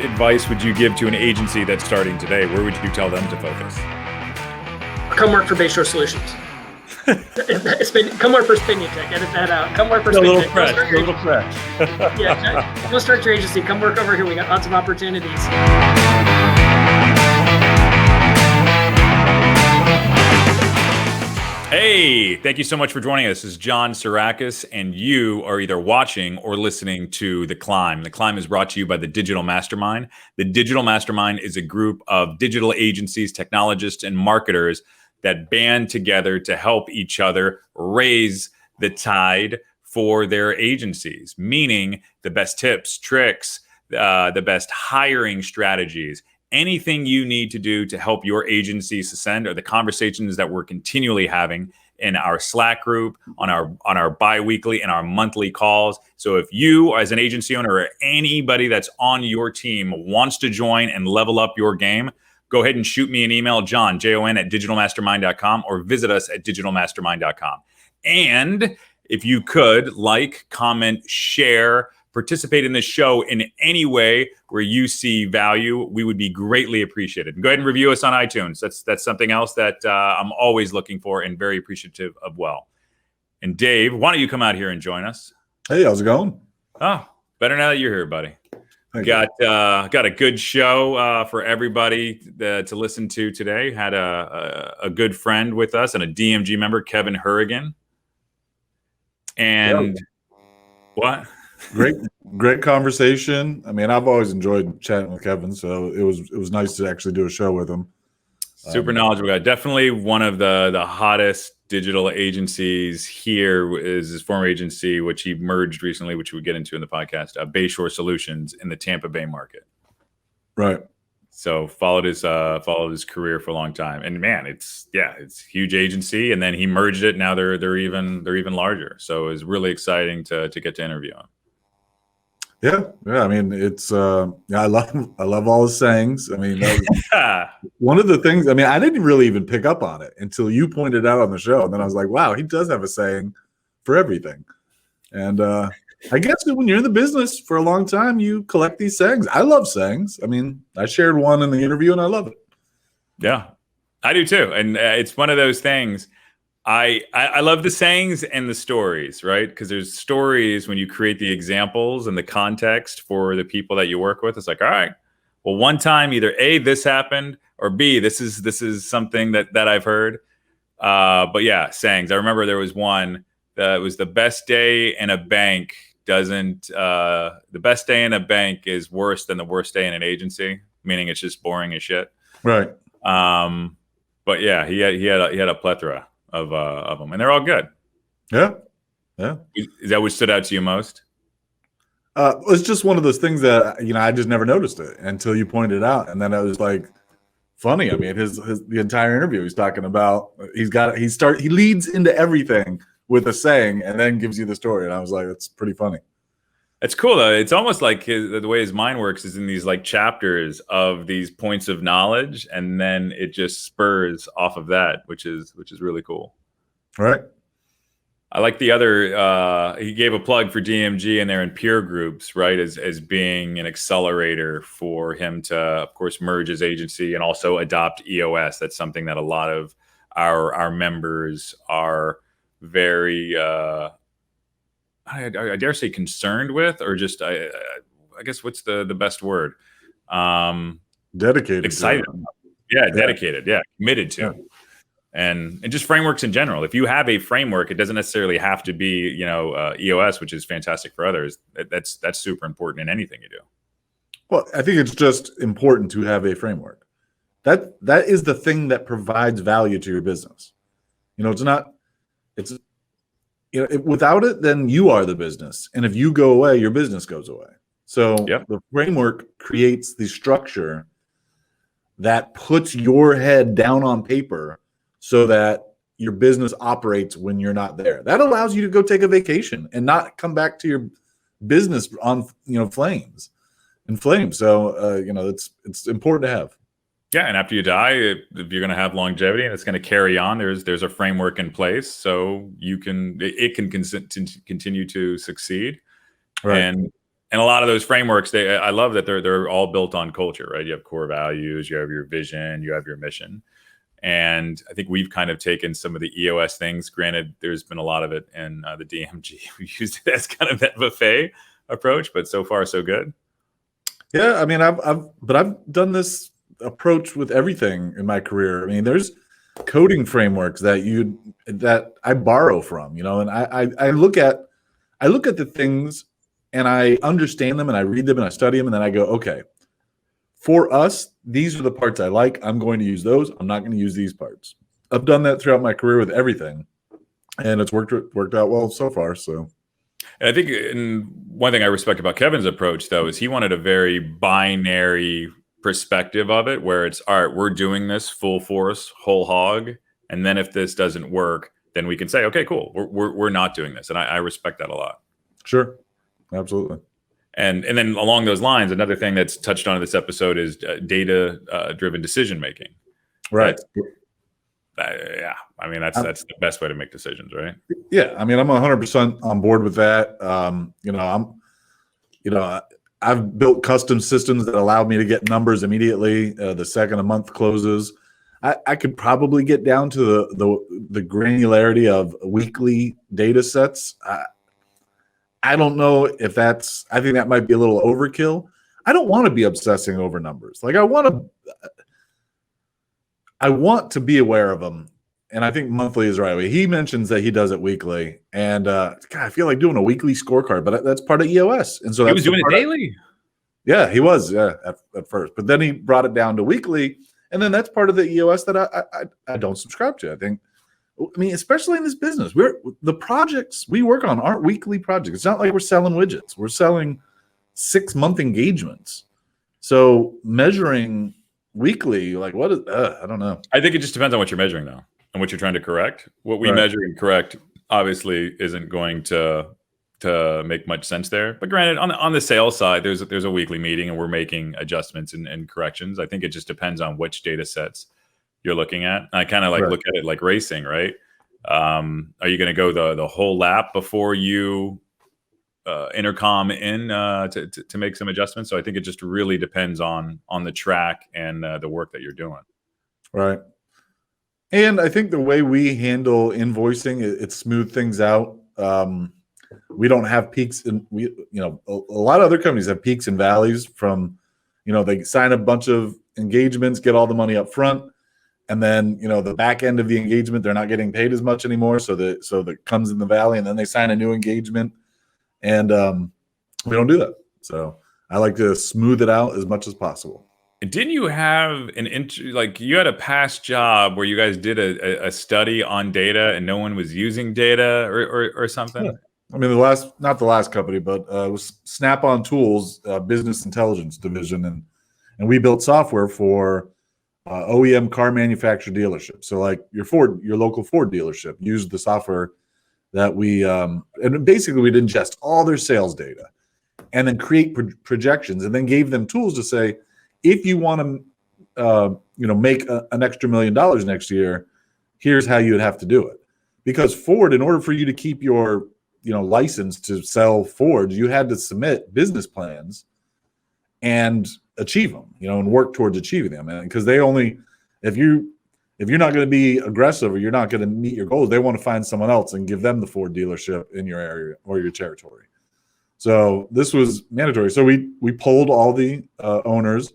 advice would you give to an agency that's starting today? Where would you tell them to focus? Come work for Bayshore Solutions. Come work for Spinutech. Edit that out. Come work for Spinutech. A little fresh. Yeah, go start your agency. Come work over here. We got lots of opportunities. Hey, thank you so much for joining us. This is John Sirakis, and you are either watching or listening to The Climb. The Climb is brought to you by the Digital Mastermind. The Digital Mastermind is a group of digital agencies, technologists, and marketers that band together to help each other raise the tide for their agencies, meaning the best tips, tricks, the best hiring strategies, anything you need to do to help your agencies ascend are the conversations that we're continually having in our Slack group, on our bi-weekly and our monthly calls. So if you as an agency owner or anybody that's on your team wants to join and level up your game, go ahead and shoot me an email, Jon, Jon at digitalmastermind.com, or visit us at digitalmastermind.com. And if you could like, comment, share, participate in this show in any way where you see value, we would be greatly appreciated. Go ahead and review us on iTunes. That's something else that I'm always looking for and very appreciative of. Well, and Dave, why don't you come out here and join us? Hey, how's it going? Oh, better now that you're here, buddy. Got a good show for everybody to listen to today. Had a good friend with us and a DMG member, Kevin Hourigan. And what? Great conversation. I mean, I've always enjoyed chatting with Kevin, so it was nice to actually do a show with him. Super knowledgeable guy. Definitely one of the hottest digital agencies here is his former agency, which he merged recently, which we get into in the podcast, Bayshore Solutions in the Tampa Bay market. Right. So followed his career for a long time, and man, it's a huge agency. And then he merged it. Now they're even larger. So it's really exciting to get to interview him. Yeah. I mean, it's I love all his sayings. I mean, one of the things. I mean, I didn't really even pick up on it until you pointed out on the show, and then I was like, wow, he does have a saying for everything. And I guess when you're in the business for a long time, you collect these sayings. I love sayings. I mean, I shared one in the interview, and I love it. Yeah, I do too. And it's one of those things. I love the sayings and the stories, right? Because there's stories when you create the examples and the context for the people that you work with. It's like, all right, well, one time either A, this happened, or B, this is something that I've heard. But yeah, sayings. I remember there was one that was the best day in a bank the best day in a bank is worse than the worst day in an agency, meaning it's just boring as shit. Right. But yeah, he had a plethora of them, and they're all good. Yeah. Is that what stood out to you most? It's just one of those things that I just never noticed it until you pointed it out, and then it was like funny. I mean, the entire interview he's talking about. He leads into everything with a saying, and then gives you the story, and I was like, that's pretty funny. It's cool though. It's almost like the way his mind works is in these like chapters of these points of knowledge, and then it just spurs off of that, which is really cool. Right. I like the other. He gave a plug for DMG and they're in peer groups, right? As being an accelerator for him to, of course, merge his agency and also adopt EOS. That's something that a lot of our members are very. I dare say concerned with, or just I guess what's the best word? Dedicated. Excited. Yeah, dedicated. Yeah, committed to. Yeah. And just frameworks in general. If you have a framework, it doesn't necessarily have to be EOS, which is fantastic for others. That's super important in anything you do. Well, I think it's just important to have a framework. That is the thing that provides value to your business. Without it, then you are the business. And if you go away, your business goes away. So The framework creates the structure that puts your head down on paper so that your business operates when you're not there. That allows you to go take a vacation and not come back to your business on flames. So it's important to have. Yeah, and after you die, if you're going to have longevity and it's going to carry on, there's a framework in place so it can continue to succeed. Right. And a lot of those frameworks, I love that they're all built on culture, right? You have core values, you have your vision, you have your mission. And I think we've kind of taken some of the EOS things. Granted, there's been a lot of it in the DMG. We used it as kind of that buffet approach, but so far so good. Yeah, I mean, I've done this approach with everything in my career. I mean, there's coding frameworks that I borrow from, and I look at the things and I understand them and I read them and I study them and then I go, okay, for us, these are the parts I like. I'm going to use those. I'm not going to use these parts. I've done that throughout my career with everything, and it's worked out well so far. So, and I think one thing I respect about Kevin's approach, though, is he wanted a very binary perspective of it, where it's, all right, we're doing this full force, whole hog, and then if this doesn't work, then we can say, okay, cool, we're not doing this, and I respect that a lot. Sure, absolutely. And then along those lines, another thing that's touched on in this episode is data driven decision making. Right. Yeah. I mean, that's the best way to make decisions, right? Yeah. I mean, I'm 100% on board with that. I've built custom systems that allow me to get numbers immediately the second a month closes. I could probably get down to the granularity of weekly data sets. I don't know if I think that might be a little overkill. I don't want to be obsessing over numbers. Like I want to be aware of them. And I think monthly is right. He mentions that he does it weekly. And God, I feel like doing a weekly scorecard, but that's part of EOS. And so he was doing it daily. Yeah, he was. Yeah, at first. But then he brought it down to weekly. And then that's part of the EOS that I don't subscribe to. I mean, especially in this business, the projects we work on aren't weekly projects. It's not like we're selling widgets. We're selling 6-month engagements. So measuring weekly, like what is? I don't know. I think it just depends on what you're measuring, though, and what you're trying to correct. What we measure and correct obviously isn't going to make much sense there. But granted, on the sales side, there's a weekly meeting, and we're making adjustments and corrections. I think it just depends on which data sets you're looking at. I kind of look at it like racing, right? Are you going to go the whole lap before you intercom in to make some adjustments? So I think it just really depends on the track and the work that you're doing. Right. And I think the way we handle invoicing, it smooth things out. We don't have peaks, and a lot of other companies have peaks and valleys from, they sign a bunch of engagements, get all the money up front. And then, the back end of the engagement, they're not getting paid as much anymore. So that comes in the valley, and then they sign a new engagement, and we don't do that. So I like to smooth it out as much as possible. Didn't you have you had a past job where you guys did a study on data and no one was using data or something? Yeah. I mean, not the last company, but it was Snap-on Tools, business intelligence division, and we built software for OEM car manufacturer dealership. So like your local Ford dealership used the software that we, and basically we'd ingest all their sales data and then create projections, and then gave them tools to say, if you want to, make an extra $1 million next year, here's how you would have to do it. Because Ford, in order for you to keep your, license to sell Fords, you had to submit business plans and achieve them, and work towards achieving them. And because they only, if you're not going to be aggressive or you're not going to meet your goals, they want to find someone else and give them the Ford dealership in your area or your territory. So this was mandatory. So we polled all the owners,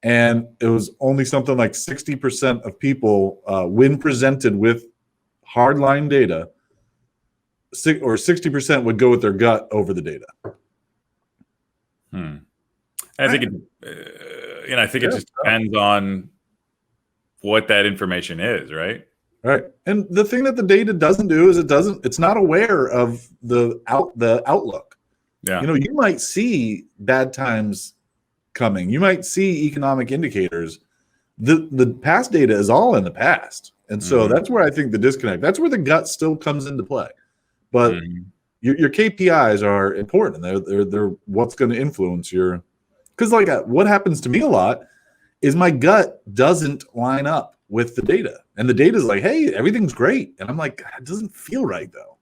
and it was only something like 60% of people, when presented with hardline data, or 60% would go with their gut over the data. I think it just depends on what that information is, right? Right. And the thing that the data doesn't do is it's not aware of the outlook. Yeah. You might see bad times coming. You might see economic indicators. The past data is all in the past. And so that's where I think the disconnect, that's where the gut still comes into play. But your KPIs are important. They're what's going to influence your, because what happens to me a lot is my gut doesn't line up with the data. And the data is like, hey, everything's great. And I'm like, it doesn't feel right though.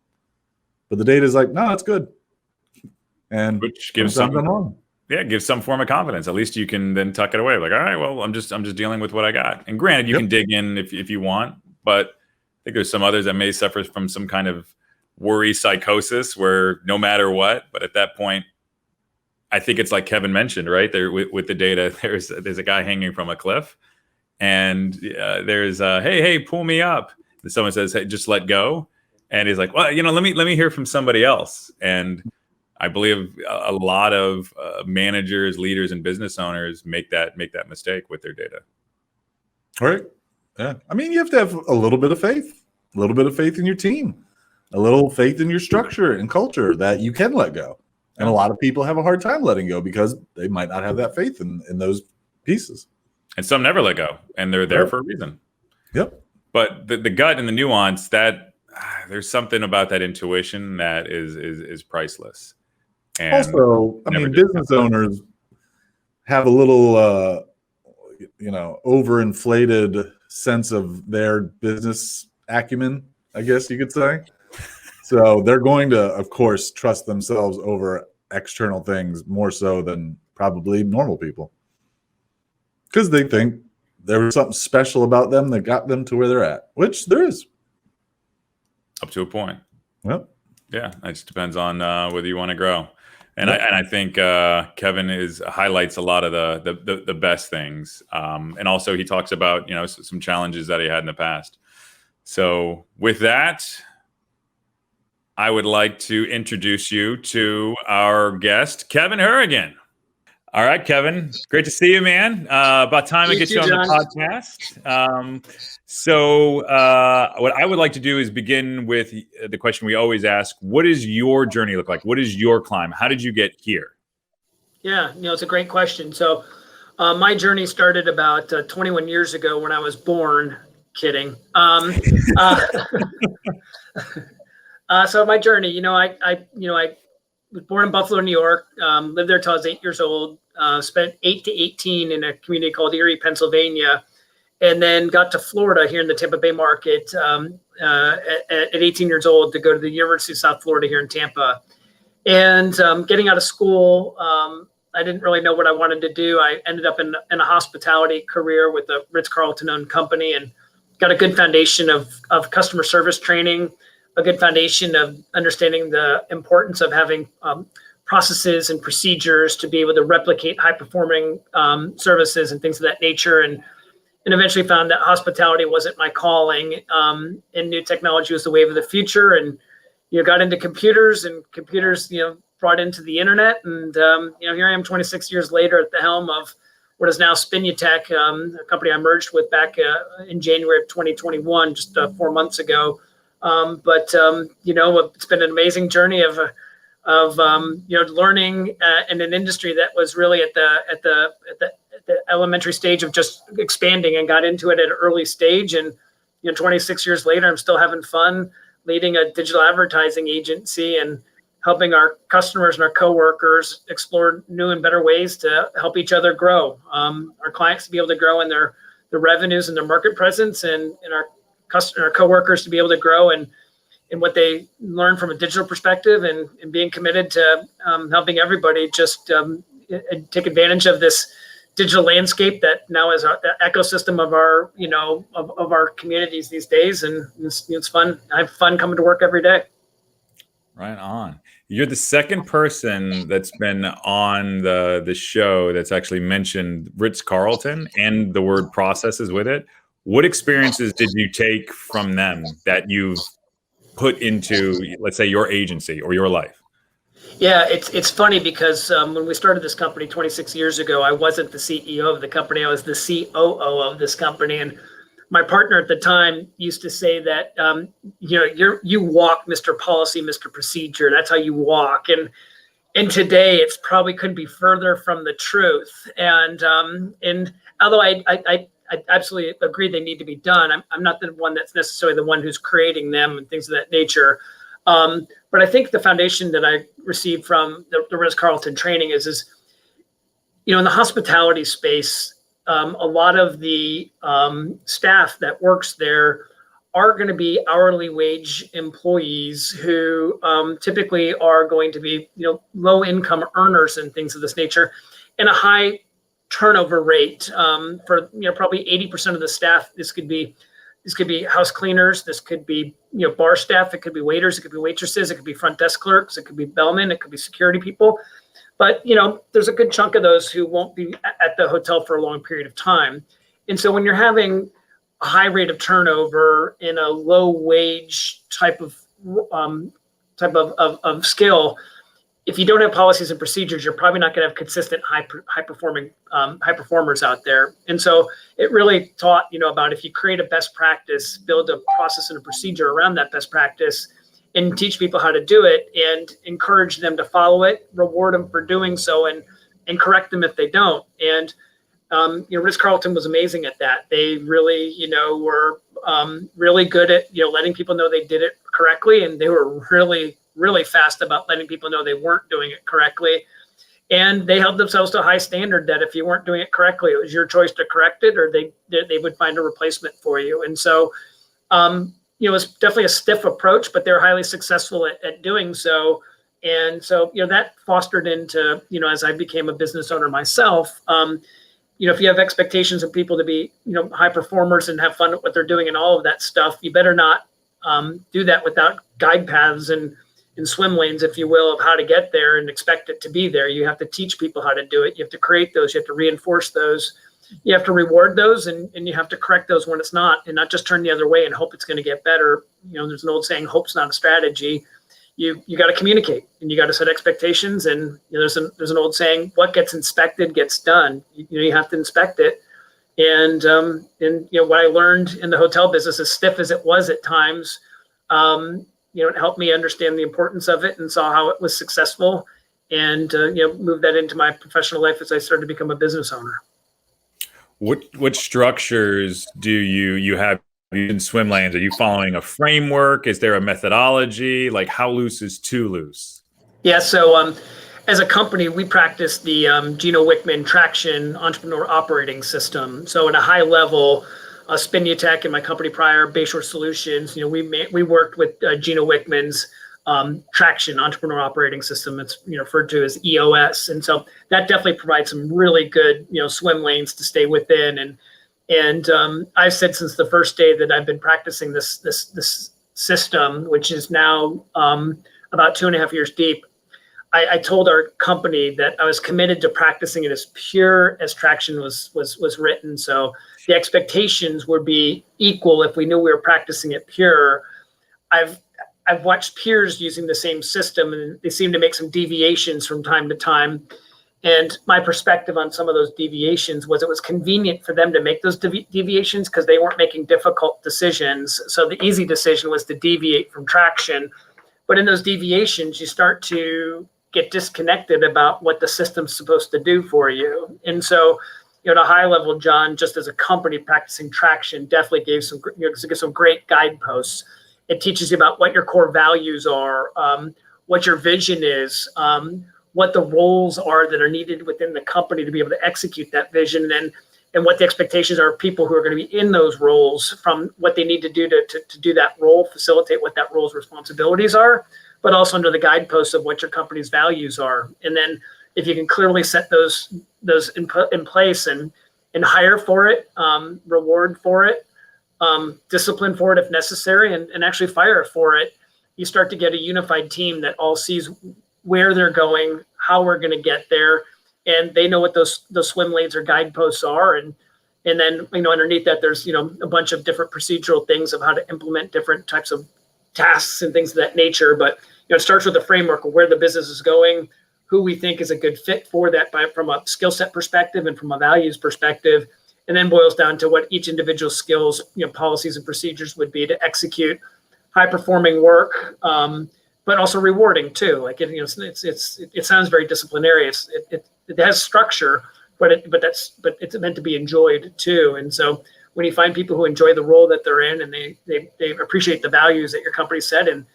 But the data is like, no, it's good. and which gives gives some form of confidence. At least you can then tuck it away. Like, all right, well, I'm just dealing with what I got. And granted, you can dig in if you want, but I think there's some others that may suffer from some kind of worry psychosis where no matter what, but at that point, I think it's like Kevin mentioned, right? There with the data, there's a guy hanging from a cliff, and there's hey, pull me up. And someone says, hey, just let go, and he's like, well, let me hear from somebody else. And I believe a lot of managers, leaders, and business owners make that mistake with their data. All right. Yeah. I mean, you have to have a little bit of faith in your team, a little faith in your structure and culture that you can let go. And a lot of people have a hard time letting go because they might not have that faith in those pieces. And some never let go, and they're there for a reason. Yep. But the gut and the nuance, that there's something about that intuition that is priceless. And also, I mean, business owners have a little, overinflated sense of their business acumen, I guess you could say. So they're going to, of course, trust themselves over external things more so than probably normal people, because they think there was something special about them that got them to where they're at, which there is. Up to a point. Yep. Yeah, it just depends on whether you want to grow. And I think Kevin highlights a lot of the best things, and also he talks about some challenges that he had in the past. So with that, I would like to introduce you to our guest, Kevin Hourigan. All right, Kevin, great to see you, man. About time I get you on the podcast. So what I would like to do is begin with the question we always ask: what does your journey look like? What is your climb? How did you get here? Yeah, it's a great question. So my journey started about 21 years ago when I was born. Kidding. So my journey, I was born in Buffalo, New York, lived there till I was 8 years old, spent 8 to 18 in a community called Erie, Pennsylvania, and then got to Florida here in the Tampa Bay market at 18 years old to go to the University of South Florida here in Tampa. And getting out of school, I didn't really know what I wanted to do. I ended up in a hospitality career with a Ritz Carlton owned company and got a good foundation of customer service training, a good foundation of understanding the importance of having processes and procedures to be able to replicate high performing services and things of that nature. And eventually found that hospitality wasn't my calling, and new technology was the wave of the future. And, got into computers, and computers, brought into the internet. And, here I am 26 years later at the helm of what is now Spinutech, a company I merged with back in January of 2021, just 4 months ago. But it's been an amazing journey of learning in an industry that was really at the elementary stage of just expanding, and got into it at an early stage. And 26 years later, I'm still having fun leading a digital advertising agency and helping our customers and our coworkers explore new and better ways to help each other grow. Our clients to be able to grow in their revenues and their market presence, and our coworkers to be able to grow in what they learn from a digital perspective, and being committed to helping everybody just take advantage of this digital landscape that now is the ecosystem of our of our communities these days. And it's fun. I have fun coming to work every day. Right on. You're the second person that's been on the show that's actually mentioned Ritz Carlton and the word processes with it. What experiences did you take from them that you've put into, let's say, your agency or your life? Yeah, it's funny because when we started this company 26 years ago, I wasn't the CEO of the company. I was the COO of this company. And my partner at the time used to say that, you walk, Mr. Policy, Mr. Procedure. That's how you walk. And today it's probably couldn't be further from the truth. And although I absolutely agree they need to be done, I'm not the one that's necessarily the one who's creating them and things of that nature. But I think the foundation that I received from the Ritz Carlton training is in the hospitality space, a lot of the staff that works there are going to be hourly wage employees who typically are going to be, low income earners and things of this nature, and a high turnover rate for, probably 80% of the staff. This could be house cleaners. This could be, bar staff. It could be waiters. It could be waitresses. It could be front desk clerks. It could be bellmen. It could be security people. But, there's a good chunk of those who won't be at the hotel for a long period of time. And so when you're having a high rate of turnover in a low wage type of skill, if you don't have policies and procedures, you're probably not going to have consistent high performers out there. And so it really taught, about if you create a best practice, build a process and a procedure around that best practice, and teach people how to do it and encourage them to follow it, reward them for doing so, and correct them if they don't. And Ritz Carlton was amazing at that. They really, were really good at, letting people know they did it correctly. And they were really, really fast about letting people know they weren't doing it correctly. And they held themselves to a high standard that if you weren't doing it correctly, it was your choice to correct it, or they would find a replacement for you. And so, it was definitely a stiff approach, but they were highly successful at doing so. And so, that fostered into, as I became a business owner myself, if you have expectations of people to be, high performers and have fun at what they're doing and all of that stuff, you better not do that without guide paths and swim lanes, if you will, of how to get there and expect it to be there. You have to teach people how to do it. You have to create those. You have to reinforce those. You have to reward those, and you have to correct those when it's not, and not just turn the other way and hope it's going to get better. There's an old saying, hope's not a strategy. You got to communicate, and you got to set expectations. And there's an old saying, what gets inspected gets done. You have to inspect it. And what I learned in the hotel business, as stiff as it was at times, it helped me understand the importance of it and saw how it was successful, and moved that into my professional life as I started to become a business owner. What structures do you have in swim lanes? Are you following a framework? Is there a methodology? Like, how loose is too loose? Yeah. So as a company, we practice the Gino Wickman Traction Entrepreneur Operating System. So at a high level, Spinutech and my company prior, Bayshore Solutions, we worked with Gino Wickman's Traction Entrepreneur Operating System. It's referred to as EOS, and so that definitely provides some really good swim lanes to stay within. And I've said since the first day that I've been practicing this system, which is now about 2.5 years deep. I told our company that I was committed to practicing it as pure as Traction was written. So the expectations would be equal if we knew we were practicing it pure. I've watched peers using the same system, and they seem to make some deviations from time to time. And my perspective on some of those deviations was it was convenient for them to make those deviations because they weren't making difficult decisions. So the easy decision was to deviate from Traction. But in those deviations, you start to get disconnected about what the system's supposed to do for you. And so, at a high level, John, just as a company practicing Traction, definitely gave some great guideposts. It teaches you about what your core values are, what your vision is, what the roles are that are needed within the company to be able to execute that vision, and what the expectations are of people who are going to be in those roles, from what they need to do to do that role, facilitate what that role's responsibilities are, but also under the guideposts of what your company's values are. And then if you can clearly set those in place and hire for it, reward for it, discipline for it if necessary, and actually fire for it, you start to get a unified team that all sees where they're going, how we're going to get there, and they know what those swim lanes or guideposts are. And then, underneath that, there's, a bunch of different procedural things of how to implement different types of tasks and things of that nature. But, it starts with a framework of where the business is going, who we think is a good fit for that from a skill set perspective and from a values perspective, and then boils down to what each individual skills, policies and procedures would be to execute high performing work, but also rewarding too. Like it sounds very disciplinary. It has structure, but it's meant to be enjoyed too. And so when you find people who enjoy the role that they're in, and they appreciate the values that your company set, and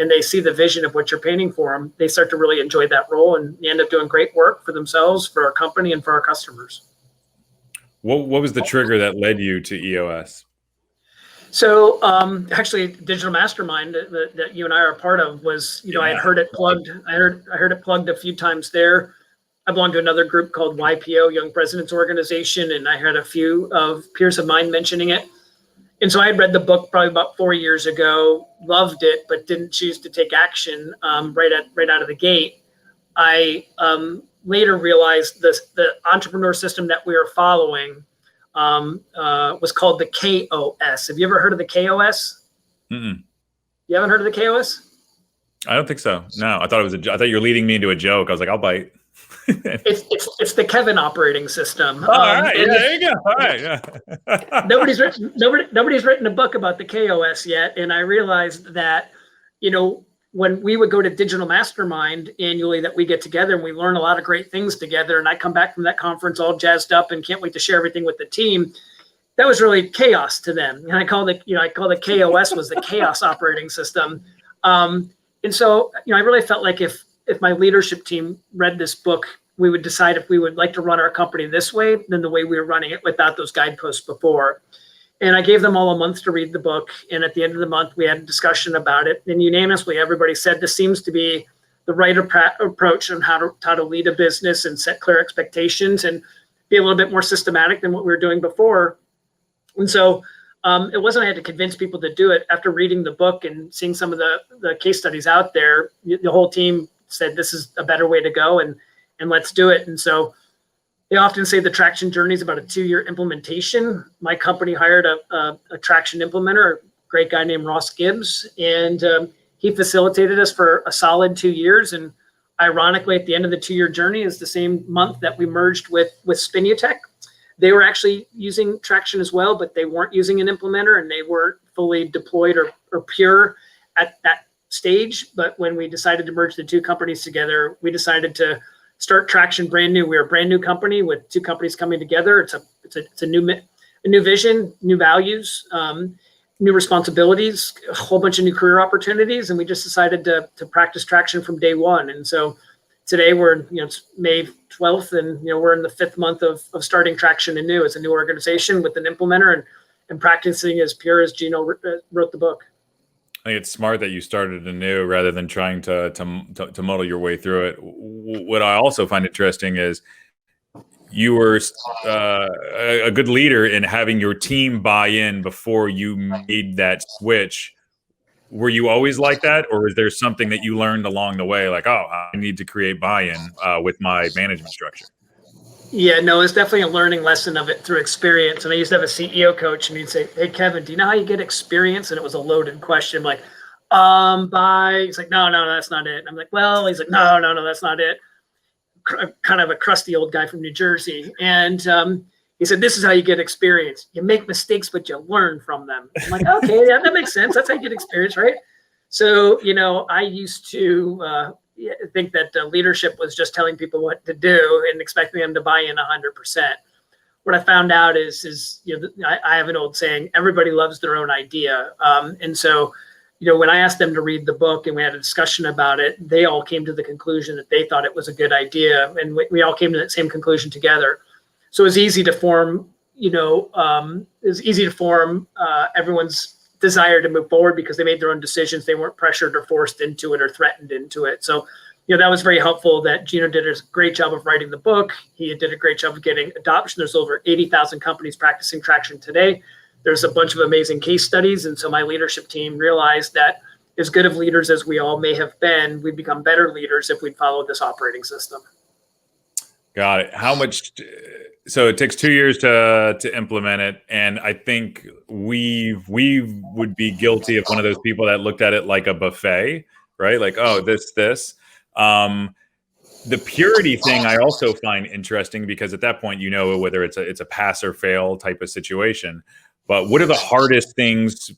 they see the vision of what you're painting for them, they start to really enjoy that role, and they end up doing great work for themselves, for our company, and for our customers. What was the trigger that led you to EOS? So actually, Digital Mastermind that you and I are a part of was, I had heard it plugged. I heard it plugged a few times there. I belong to another group called YPO, Young Presidents Organization, and I had a few of peers of mine mentioning it. And so I had read the book probably about 4 years ago, loved it, but didn't choose to take action right out of the gate. I later realized the entrepreneur system that we were following was called the KOS. Have you ever heard of the KOS? Mm-mm. You haven't heard of the KOS? I don't think so. No, I thought I thought you were leading me into a joke. I was like, I'll bite. It's the Kevin operating system. All right, there you go. All right, yeah. nobody's written a book about the KOS yet, and I realized that, when we would go to Digital Mastermind annually, that we get together and we learn a lot of great things together, and I come back from that conference all jazzed up and can't wait to share everything with the team. That was really chaos to them, and I call the KOS was the chaos operating system. And so, I really felt like if my leadership team read this book, we would decide if we would like to run our company this way than the way we were running it without those guideposts before. And I gave them all a month to read the book. And at the end of the month, we had a discussion about it. And unanimously, everybody said this seems to be the right approach on how to lead a business and set clear expectations and be a little bit more systematic than what we were doing before. And so it wasn't I had to convince people to do it. After reading the book and seeing some of the case studies out there, the whole team said this is a better way to go and let's do it. And so they often say the traction journey is about a 2-year implementation. My company hired a traction implementer, a great guy named Ross Gibbs, and he facilitated us for a solid 2 years. And ironically, at the end of the 2-year journey is the same month that we merged with Spinutech. They were actually using traction as well, but they weren't using an implementer and they weren't fully deployed or pure at that stage. But when we decided to merge the two companies together, we decided to start Traction brand new. We're a brand new company with two companies coming together. It's a new vision, new values, new responsibilities, a whole bunch of new career opportunities, and we just decided to practice Traction from day one. And so today we're it's May 12th, and we're in the 5th month of starting Traction anew as a new organization with an implementer and practicing as pure as Gino wrote the book. I think it's smart that you started anew rather than trying to muddle your way through it. What I also find interesting is you were a good leader in having your team buy in before you made that switch. Were you always like that, or is there something that you learned along the way, like, oh, I need to create buy-in with my management structure? Yeah, no, it's definitely a learning lesson of it through experience. And I used to have a CEO coach, and he'd say, "Hey, Kevin, do you know how you get experience?" And it was a loaded question. I'm like, he's like, no, that's not it. And I'm like, well, he's like, no, that's not it. Kind of a crusty old guy from New Jersey. And he said, this is how you get experience. You make mistakes, but you learn from them. I'm like, okay, yeah, that makes sense. That's how you get experience, right? So, I used to think that leadership was just telling people what to do and expecting them to buy in 100%. What I found out is I have an old saying, everybody loves their own idea. And so, when I asked them to read the book and we had a discussion about it, they all came to the conclusion that they thought it was a good idea. And we all came to that same conclusion together. So it was easy to form, everyone's desire to move forward because they made their own decisions. They weren't pressured or forced into it or threatened into it. So, that was very helpful that Gino did a great job of writing the book. He did a great job of getting adoption. There's over 80,000 companies practicing Traction today. There's a bunch of amazing case studies. And so my leadership team realized that as good of leaders as we all may have been, we'd become better leaders if we'd followed this operating system. Got it. How much? So it takes 2 years to implement it. And I think we would be guilty of one of those people that looked at it like a buffet, right? Like, oh, this. The purity thing I also find interesting because at that point, whether it's a pass or fail type of situation. But what are the hardest things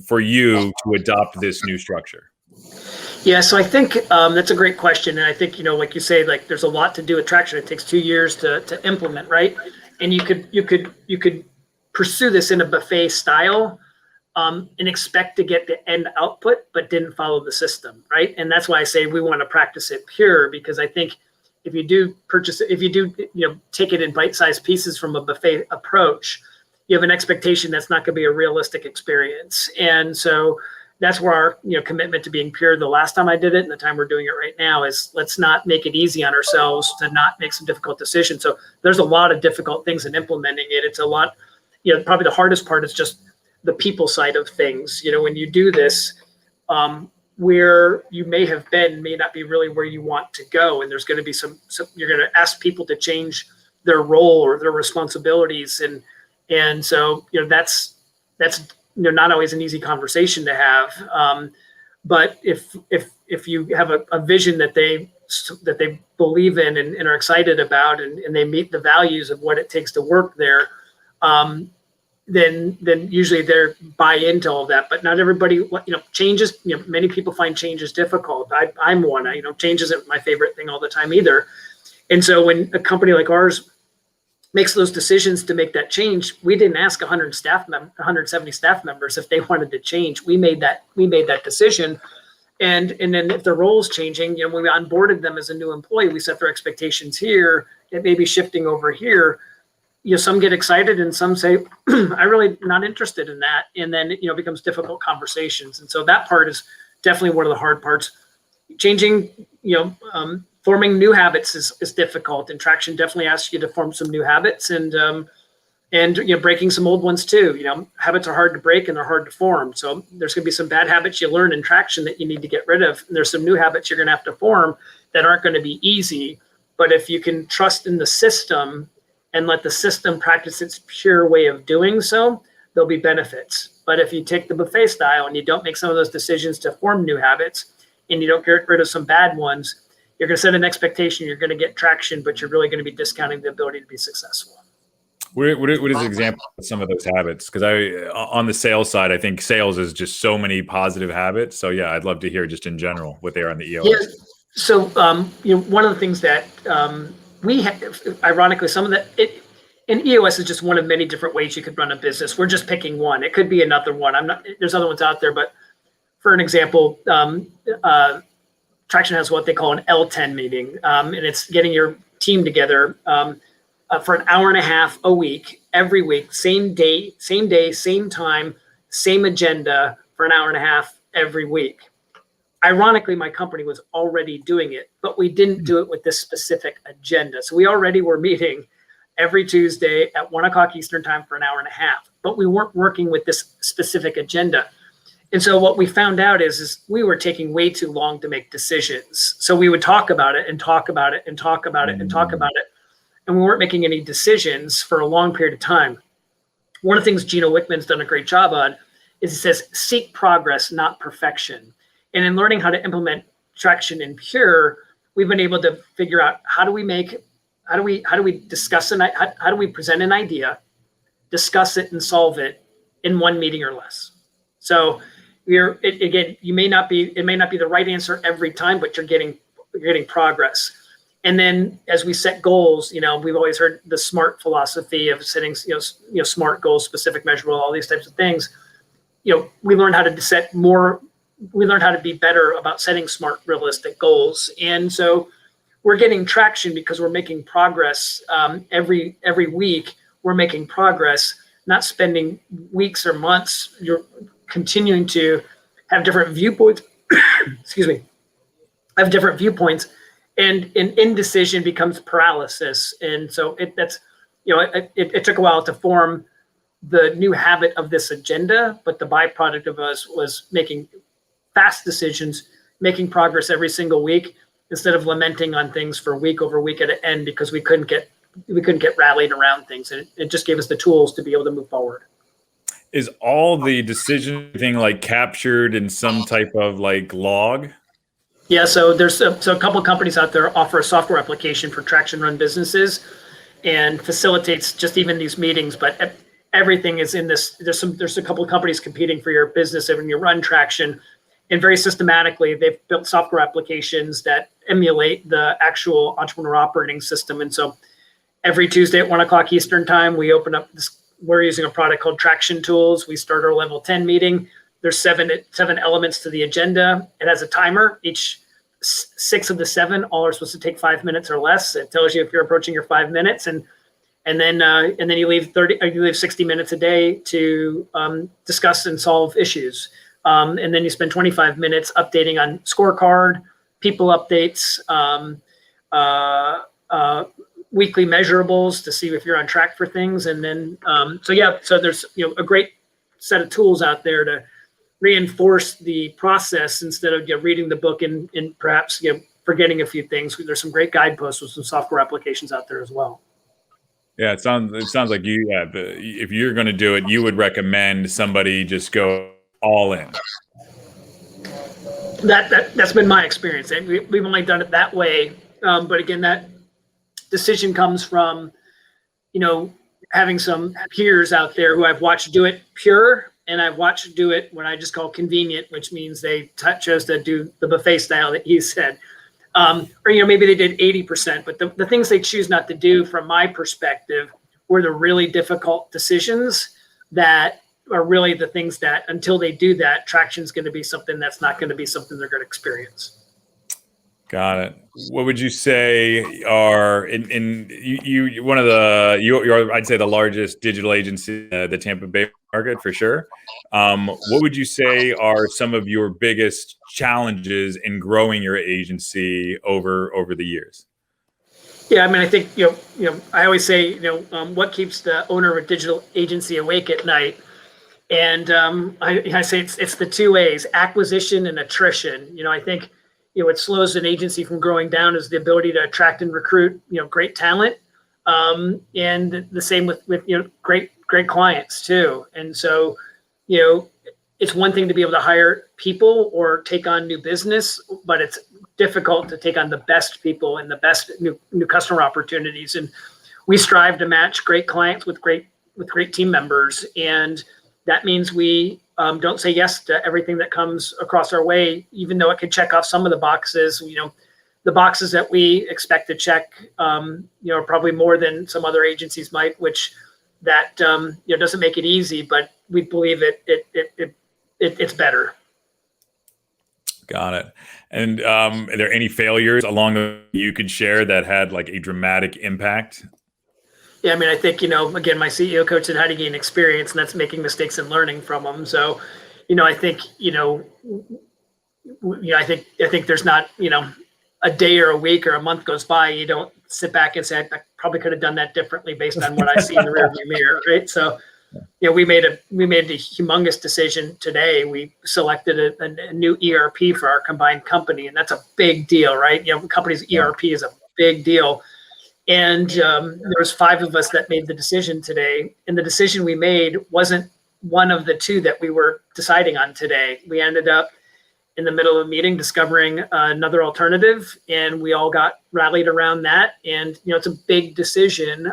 for you to adopt this new structure? Yeah, so I think that's a great question. And I think, like you say, like there's a lot to do with Traction. It takes 2 years to implement, right? And you could pursue this in a buffet style and expect to get the end output, but didn't follow the system, right? And that's why I say we want to practice it pure, because I think if you do purchase it, if you do take it in bite-sized pieces from a buffet approach, you have an expectation that's not going to be a realistic experience. And so that's where our commitment to being pure the last time I did it and the time we're doing it right now is let's not make it easy on ourselves to not make some difficult decisions. So there's a lot of difficult things in implementing it. It's a lot, probably the hardest part is just the people side of things. When you do this, where you may have been may not be really where you want to go. And there's going to be some you're going to ask people to change their role or their responsibilities. And so, that's not always an easy conversation to have. But if you have a vision that they believe in and are excited about, and they meet the values of what it takes to work there, then usually they buy into all of that. But not everybody, changes. Many people find change is difficult. I'm one. Change isn't my favorite thing all the time either. And so when a company like ours makes those decisions to make that change, we didn't ask 170 staff members if they wanted to change. We made that decision. And then if the role's changing, when we onboarded them as a new employee, we set their expectations here. It may be shifting over here. Some get excited and some say, I'm really not interested in that. And then, it becomes difficult conversations. And so that part is definitely one of the hard parts. Changing, forming new habits is difficult, and Traction definitely asks you to form some new habits and breaking some old ones too. Habits are hard to break and they're hard to form. So there's going to be some bad habits you learn in Traction that you need to get rid of. And there's some new habits you're going to have to form that aren't going to be easy. But if you can trust in the system and let the system practice its pure way of doing so, there'll be benefits. But if you take the buffet style and you don't make some of those decisions to form new habits and you don't get rid of some bad ones, you're going to set an expectation, you're going to get traction, but you're really going to be discounting the ability to be successful. What is an example of some of those habits? Because on the sales side, I think sales is just so many positive habits. So yeah, I'd love to hear just in general what they are on the EOS. Yeah. So one of the things that we have, ironically, some of that, and EOS is just one of many different ways you could run a business. We're just picking one. It could be another one. There's other ones out there, but for an example, Traction has what they call an L10 meeting, and it's getting your team together for an hour and a half a week, every week, same day, same time, same agenda for an hour and a half every week. Ironically, my company was already doing it, but we didn't do it with this specific agenda. So we already were meeting every Tuesday at 1:00 Eastern time for an hour and a half, but we weren't working with this specific agenda. And so what we found out is we were taking way too long to make decisions. So we would talk about it and talk about it and talk about it and talk about it. And we weren't making any decisions for a long period of time. One of the things Gino Wickman's done a great job on is he says, seek progress, not perfection. And in learning how to implement Traction in Pure, we've been able to figure out how do we present an idea, discuss it and solve it in one meeting or less. So it may not be the right answer every time, but you're getting progress. And then as we set goals, we've always heard the SMART philosophy of setting, SMART goals, specific, measurable, all these types of things. We learned how to set more. We learned how to be better about setting SMART, realistic goals. And so we're getting traction because we're making progress every week. We're making progress, not spending weeks or months. You're continuing to have different viewpoints. Excuse me. Have different viewpoints, and indecision becomes paralysis. And so it took a while to form the new habit of this agenda, but the byproduct of us was making fast decisions, making progress every single week, instead of lamenting on things for week over week at an end because we couldn't get rallied around things. And it just gave us the tools to be able to move forward. Is all the decision thing captured in some type of log? Yeah, so there's a couple of companies out there offer a software application for Traction run businesses and facilitates just even these meetings, but everything is in this. There's a couple of companies competing for your business when you run Traction, and very systematically they've built software applications that emulate the actual entrepreneur operating system. And so every Tuesday at 1:00 Eastern time, we open up this. We're using a product called Traction Tools. We start our level 10 meeting. There's seven elements to the agenda. It has a timer. Each 6 of the 7 all are supposed to take 5 minutes or less. It tells you if you're approaching your 5 minutes. And and then you leave 60 minutes a day to discuss and solve issues. And then you spend 25 minutes updating on scorecard, people updates, weekly measurables to see if you're on track for things. And then, so there's, a great set of tools out there to reinforce the process instead of reading the book and perhaps, forgetting a few things. There's some great guideposts with some software applications out there as well. Yeah, it sounds like you, if you're going to do it, you would recommend somebody just go all in. That's been my experience. We've only done it that way. But again, that decision comes from, having some peers out there who I've watched do it pure, and I've watched do it what I just call convenient, which means they chose to do the buffet style that you said. Or maybe they did 80%, but the things they choose not to do, from my perspective, were the really difficult decisions that are really the things that, until they do that, traction is going to be something that's not going to be something they're going to experience. Got it. What would you say are you're I'd say the largest digital agency, the Tampa Bay market for sure. What would you say are some of your biggest challenges in growing your agency over the years? Yeah, I mean, I think I always say what keeps the owner of a digital agency awake at night, and I say it's the two A's: acquisition and attrition. I think what slows an agency from growing down is the ability to attract and recruit great talent, and the same with great clients too. And so it's one thing to be able to hire people or take on new business, but it's difficult to take on the best people and the best new customer opportunities. And we strive to match great clients with great team members, and that means we don't say yes to everything that comes across our way, even though it could check off some of the boxes. The boxes that we expect to check, are probably more than some other agencies might, which that doesn't make it easy, but we believe it's better. Got it. And are there any failures along the way you could share that had like a dramatic impact? Yeah, I mean, I think, again, my CEO coach said how to gain experience, and that's making mistakes and learning from them. So, I think, I think there's not, a day or a week or a month goes by, you don't sit back and say, I probably could have done that differently based on what I see in the rearview mirror, right? So, we made a humongous decision today. We selected a new ERP for our combined company, and that's a big deal, right? Company's ERP is a big deal. And there was 5 of us that made the decision today. And the decision we made wasn't one of the 2 that we were deciding on today. We ended up in the middle of a meeting discovering another alternative, and we all got rallied around that. And, it's a big decision,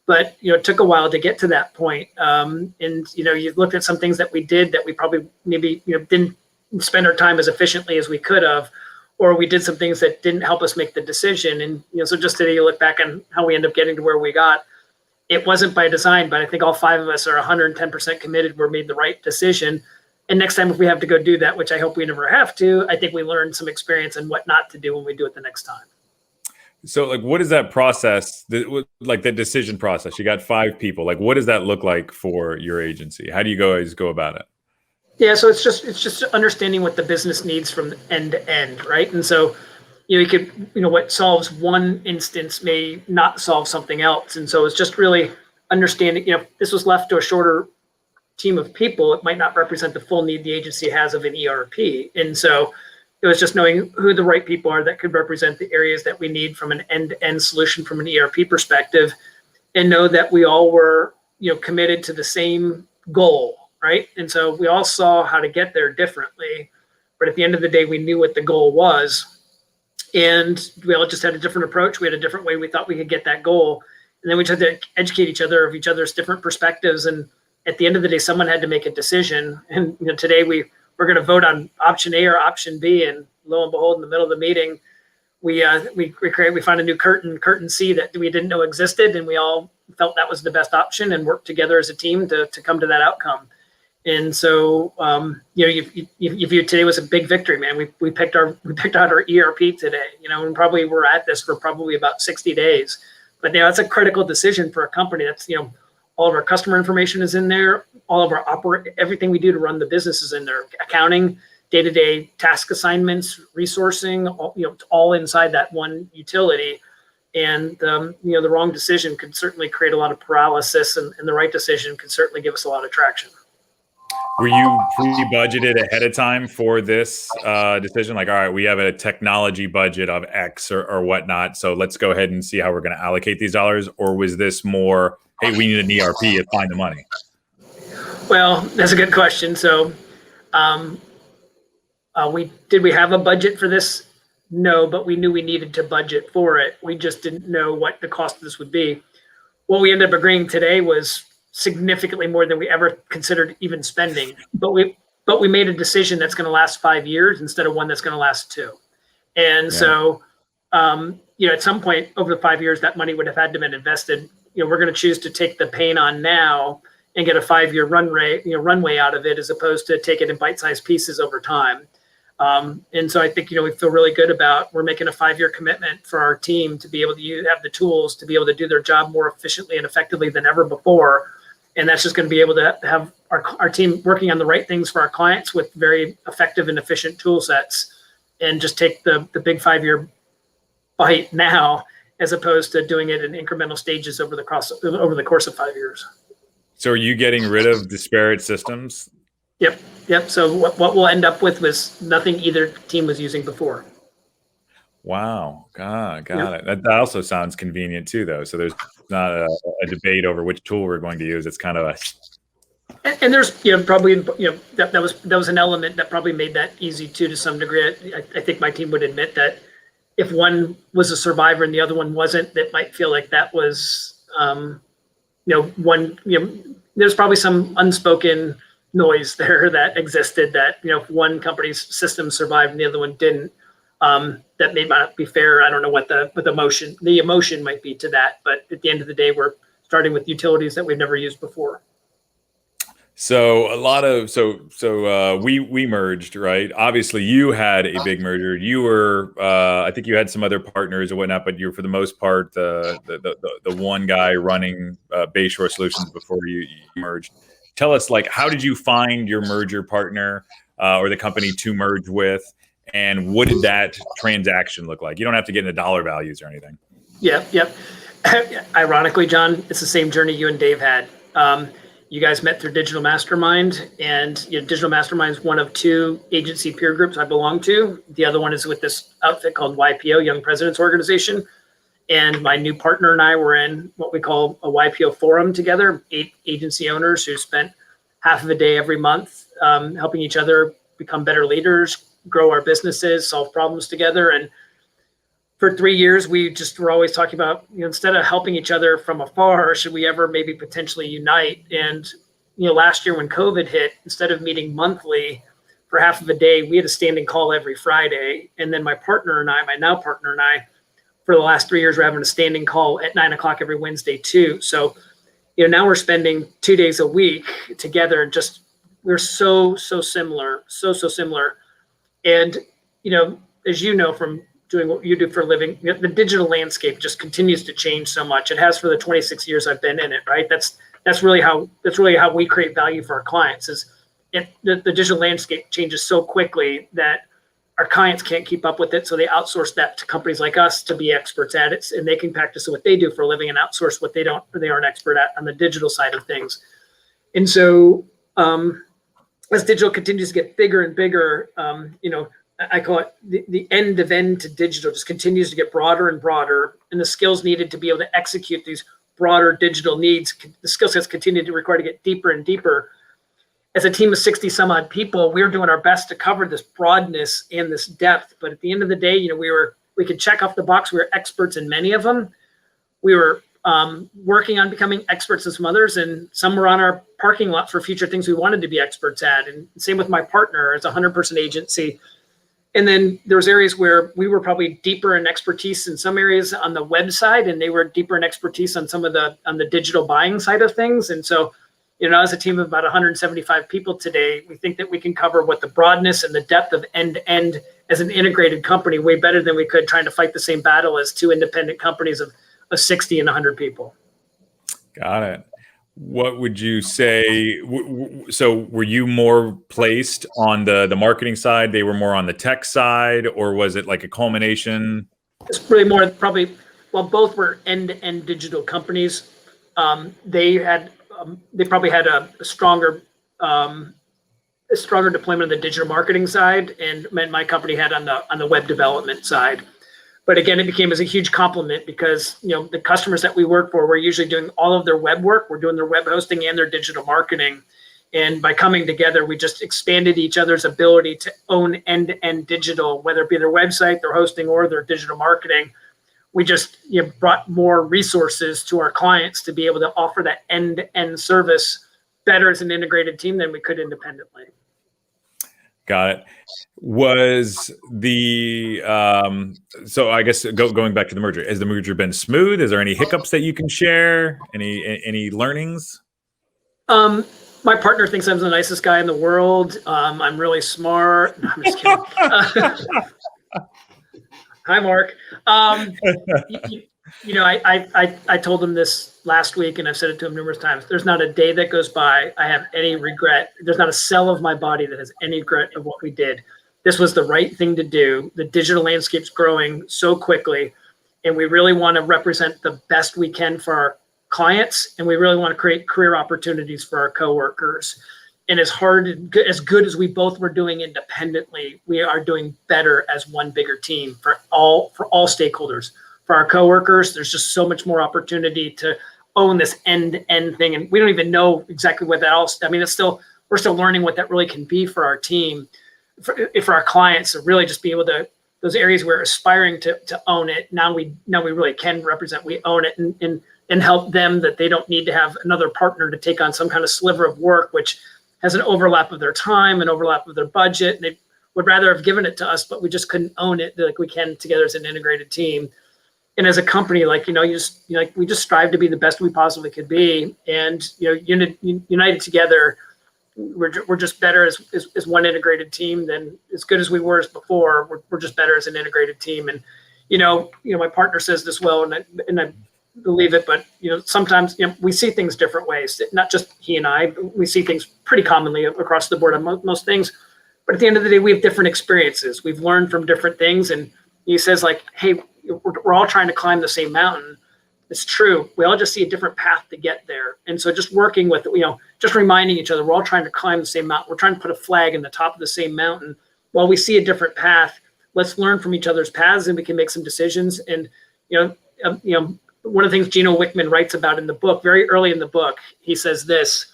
but, it took a while to get to that point. And, you looked at some things that we did that we probably maybe, didn't spend our time as efficiently as we could have, or we did some things that didn't help us make the decision. And, so just today you look back on how we end up getting to where we got. It wasn't by design, but I think all 5 of us are 110% committed. We made the right decision. And next time, if we have to go do that, which I hope we never have to, I think we learned some experience and what not to do when we do it the next time. So like, what is that process, like the decision process? You got 5 people. Like, what does that look like for your agency? How do you guys go about it? Yeah, so it's just understanding what the business needs from end to end, right? And so, you could, what solves one instance may not solve something else. And so it's just really understanding, if this was left to a shorter team of people, it might not represent the full need the agency has of an ERP. And so it was just knowing who the right people are that could represent the areas that we need from an end-to-end solution from an ERP perspective, and know that we all were, committed to the same goal. Right. And so we all saw how to get there differently, but at the end of the day, we knew what the goal was, and we all just had a different approach. We had a different way we thought we could get that goal. And then we tried to educate each other of each other's different perspectives. And at the end of the day, someone had to make a decision. And today we're going to vote on option A or option B. And lo and behold, in the middle of the meeting, we found a new curtain C that we didn't know existed. And we all felt that was the best option and worked together as a team to come to that outcome. And so, today was a big victory, man. We picked out our ERP today, and probably we're at this for probably about 60 days, But that's a critical decision for a company. That's, all of our customer information is in there. All of our everything we do to run the business is in there. Accounting, day-to-day task assignments, resourcing, all inside that one utility. And, the wrong decision could certainly create a lot of paralysis, and the right decision could certainly give us a lot of traction. Were you pre-budgeted ahead of time for this decision? Like, all right, we have a technology budget of X or whatnot, so let's go ahead and see how we're going to allocate these dollars? Or was this more, hey, we need an ERP and find the money? Well, that's a good question. So we have a budget for this? No, but we knew we needed to budget for it. We just didn't know what the cost of this would be. What we ended up agreeing today was significantly more than we ever considered even spending. But we made a decision that's going to last 5 years instead of one that's going to last 2. And so, at some point over the 5 years, that money would have had to been invested. We're going to choose to take the pain on now and get a 5-year runway out of it, as opposed to take it in bite-sized pieces over time. And so I think, we feel really good about, we're making a 5-year commitment for our team to be able to have the tools to be able to do their job more efficiently and effectively than ever before. And that's just going to be able to have our team working on the right things for our clients with very effective and efficient tool sets, and just take the big 5-year bite now, as opposed to doing it in incremental stages over the course of 5 years. So are you getting rid of disparate systems? Yep. So what we'll end up with was nothing either team was using before. Wow. Got it. That also sounds convenient too, though. So there's not a debate over which tool we're going to use. It's kind of and there's probably that was an element that probably made that easy too, to some degree. I think my team would admit that if one was a survivor and the other one wasn't, that might feel like that was there's probably some unspoken noise there that existed, that if one company's system survived and the other one didn't, that may not be fair. I don't know what the emotion might be to that, but at the end of the day, we're starting with utilities that we've never used before. So we merged, right? Obviously you had a big merger. You were I think you had some other partners or whatnot, but you're for the most part the one guy running Bayshore Solutions before you merged. Tell us, how did you find your merger partner or the company to merge with, and what did that transaction look like? You don't have to get into dollar values or anything. Yep. Ironically, John, it's the same journey you and Dave had. You guys met through Digital Mastermind, and Digital Mastermind is one of 2 agency peer groups I belong to. The other one is with this outfit called YPO, Young Presidents Organization. And my new partner and I were in what we call a YPO forum together, 8 agency owners who spent half of a day every month helping each other become better leaders, grow our businesses, solve problems together. And for 3 years, we just were always talking about, instead of helping each other from afar, should we ever maybe potentially unite? And, last year when COVID hit, instead of meeting monthly for half of a day, we had a standing call every Friday. And then my now partner and I, for the last 3 years, we're having a standing call at 9:00 every Wednesday too. So, now we're spending 2 days a week together, and we're so similar. And, as you know, from doing what you do for a living, the digital landscape just continues to change so much. It has for the 26 years I've been in it, right? That's really how we create value for our clients. The digital landscape changes so quickly that our clients can't keep up with it, so they outsource that to companies like us to be experts at it, and they can practice what they do for a living and outsource what they aren't expert at on the digital side of things. And so, as digital continues to get bigger and bigger, I call it the end of end to digital just continues to get broader and broader, and the skills needed to be able to execute these broader digital needs, the skill sets continue to require to get deeper and deeper. As a team of 60 some odd people, we were doing our best to cover this broadness and this depth. But at the end of the day, we could check off the box. We were experts in many of them. We were working on becoming experts in some others, and some were on our parking lot for future things we wanted to be experts at. And same with my partner. It's a 100-person agency. And then there was areas where we were probably deeper in expertise in some areas on the website, and they were deeper in expertise on some of on the digital buying side of things. And so, as a team of about 175 people today, we think that we can cover what the broadness and the depth of end to end as an integrated company way better than we could trying to fight the same battle as 2 independent companies of of 60 and 100 people. Got it. What would you say? So were you more placed on the marketing side? They were more on the tech side, or was it like a culmination? It's really more probably, well, both were end-to-end digital companies. They probably had a stronger deployment on the digital marketing side, and my company had on the web development side. But again, it became as a huge compliment because, you know, the customers that we work for, we're usually doing all of their web work. We're doing their web hosting and their digital marketing. And by coming together, we just expanded each other's ability to own end-to-end digital, whether it be their website, their hosting, or their digital marketing. We just, you know, brought more resources to our clients to be able to offer that end-to-end service better as an integrated team than we could independently. Got it. Was the so I guess going back to the merger, has the merger been smooth? Is there any hiccups that you can share? Any learnings? My partner thinks I'm the nicest guy in the world. I'm really smart. No, I'm just kidding. Hi, Mark. You know, I told him this last week, and I've said it to him numerous times. There's not a day that goes by I have any regret. There's not a cell of my body that has any regret of what we did. This was the right thing to do. The digital landscape's growing so quickly, and we really want to represent the best we can for our clients, and we really want to create career opportunities for our coworkers. And as good as we both were doing independently, we are doing better as one bigger team for all stakeholders. For our coworkers, there's just so much more opportunity to own this end-to-end thing, and we don't even know exactly what that else. I mean, we're still learning what that really can be for our team, for our clients, to really just be able to, those areas we're aspiring to own it. Now we really can represent. We own it and help them, that they don't need to have another partner to take on some kind of sliver of work, which has an overlap of their time, an overlap of their budget. And they would rather have given it to us, but we just couldn't own it like we can together as an integrated team. And as a company, like, you know, we just strive to be the best we possibly could be. And, you know, united together, we're just better as one integrated team than as good as we were as before. We're just better as an integrated team. And, you know, my partner says this well, and I believe it, but, you know, sometimes, you know, we see things different ways, not just he and I, but we see things pretty commonly across the board on most things. But at the end of the day, we have different experiences. We've learned from different things. And he says, like, hey, we're all trying to climb the same mountain. It's true. We all just see a different path to get there. And so just working with, you know, just reminding each other, we're all trying to climb the same mountain. We're trying to put a flag in the top of the same mountain. While we see a different path, let's learn from each other's paths, and we can make some decisions. And, you know, one of the things Gino Wickman writes about in the book, very early in the book, he says this: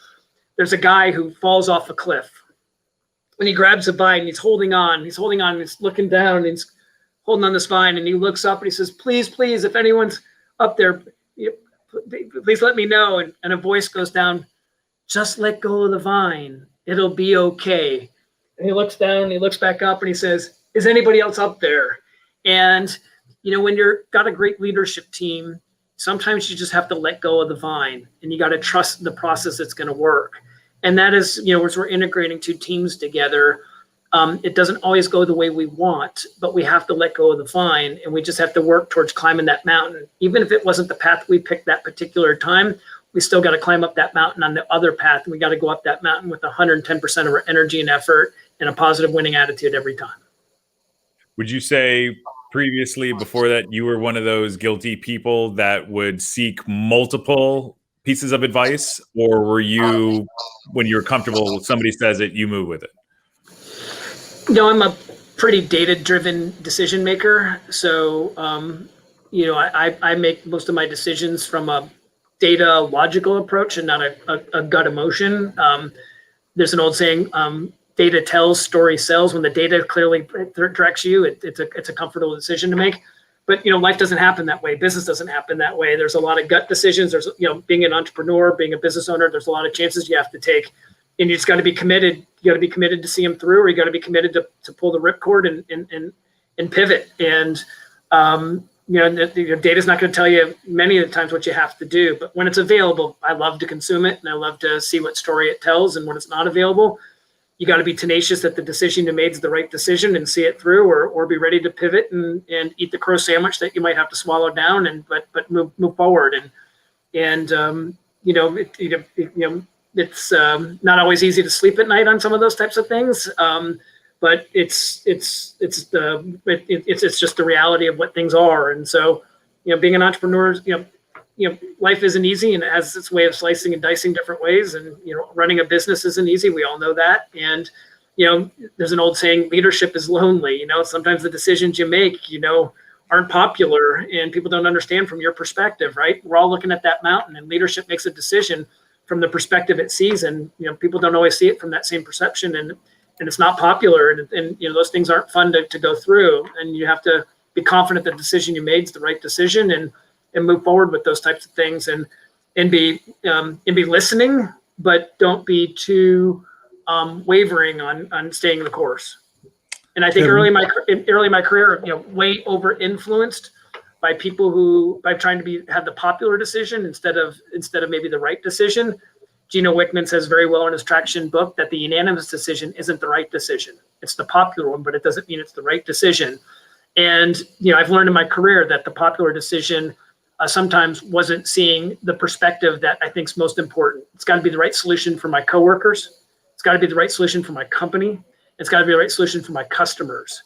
there's a guy who falls off a cliff, and he grabs a vine, and he's holding on, and he's looking down, and he's holding on this vine, and he looks up and he says, please, if anyone's up there, please let me know. And a voice goes down, just let go of the vine. It'll be okay. And he looks down, and he looks back up, and he says, is anybody else up there? And, you know, when you've got a great leadership team, sometimes you just have to let go of the vine, and you got to trust the process that's going to work. And that is, you know, as we're integrating two teams together, it doesn't always go the way we want, but we have to let go of the vine, and we just have to work towards climbing that mountain. Even if it wasn't the path we picked that particular time, we still got to climb up that mountain on the other path, and we got to go up that mountain with 110% of our energy and effort and a positive winning attitude every time. Would you say previously, before that, you were one of those guilty people that would seek multiple pieces of advice, or were you, when you're comfortable, somebody says it, you move with it? No, I'm a pretty data-driven decision maker. So, you know, I make most of my decisions from a data logical approach and not a gut emotion. There's an old saying, data tells, story sells. When the data clearly directs you, it's a comfortable decision to make. But, you know, life doesn't happen that way. Business doesn't happen that way. There's a lot of gut decisions. There's, you know, being an entrepreneur, being a business owner, there's a lot of chances you have to take. And you just got to be committed. You got to be committed to see them through, or you got to be committed to pull the ripcord and pivot. And you know, the data's not going to tell you many of the times what you have to do. But when it's available, I love to consume it, and I love to see what story it tells. And when it's not available, you got to be tenacious that the decision you made is the right decision and see it through, or be ready to pivot and eat the crow sandwich that you might have to swallow down, but move forward. And it's not always easy to sleep at night on some of those types of things. But it's just the reality of what things are. And so, being an entrepreneur, life isn't easy, and it has its way of slicing and dicing different ways. And, running a business isn't easy. We all know that. And, there's an old saying, leadership is lonely. Sometimes the decisions you make, aren't popular and people don't understand from your perspective, right? We're all looking at that mountain, and leadership makes a decision from the perspective it sees. And, people don't always see it from that same perception, and it's not popular. And those things aren't fun to go through, and you have to be confident that the decision you made is the right decision, and move forward with those types of things, and be listening, but don't be too wavering on staying the course. And I think early in my career, way over influenced by people by trying to have the popular decision instead of maybe the right decision. Gino Wickman says very well in his Traction book that the unanimous decision isn't the right decision. It's the popular one, but it doesn't mean it's the right decision. And, I've learned in my career that the popular decision sometimes wasn't seeing the perspective that I think is most important. It's got to be the right solution for my coworkers. It's got to be the right solution for my company. It's got to be the right solution for my customers.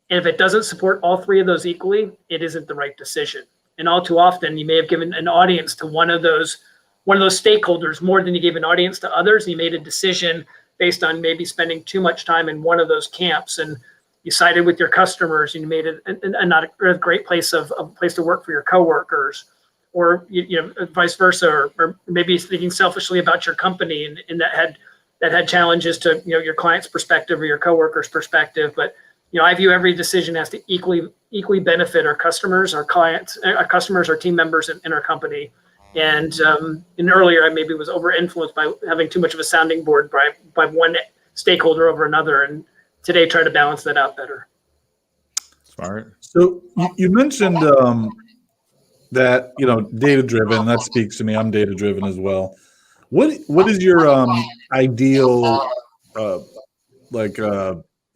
And if it doesn't support all three of those equally, it isn't the right decision. And all too often, you may have given an audience to one of those stakeholders more than you gave an audience to others. And you made a decision based on maybe spending too much time in one of those camps, and you sided with your customers, and you made it not a great place to work for your coworkers, or vice versa, or maybe thinking selfishly about your company, and that had challenges to your client's perspective or your coworker's perspective. But I view every decision has to equally benefit our customers, our clients, our team members in our company. And earlier, I maybe was over influenced by having too much of a sounding board by one stakeholder over another. And today, try to balance that out better. Smart. So you mentioned that data-driven. That speaks to me. I'm data-driven as well. What is your ideal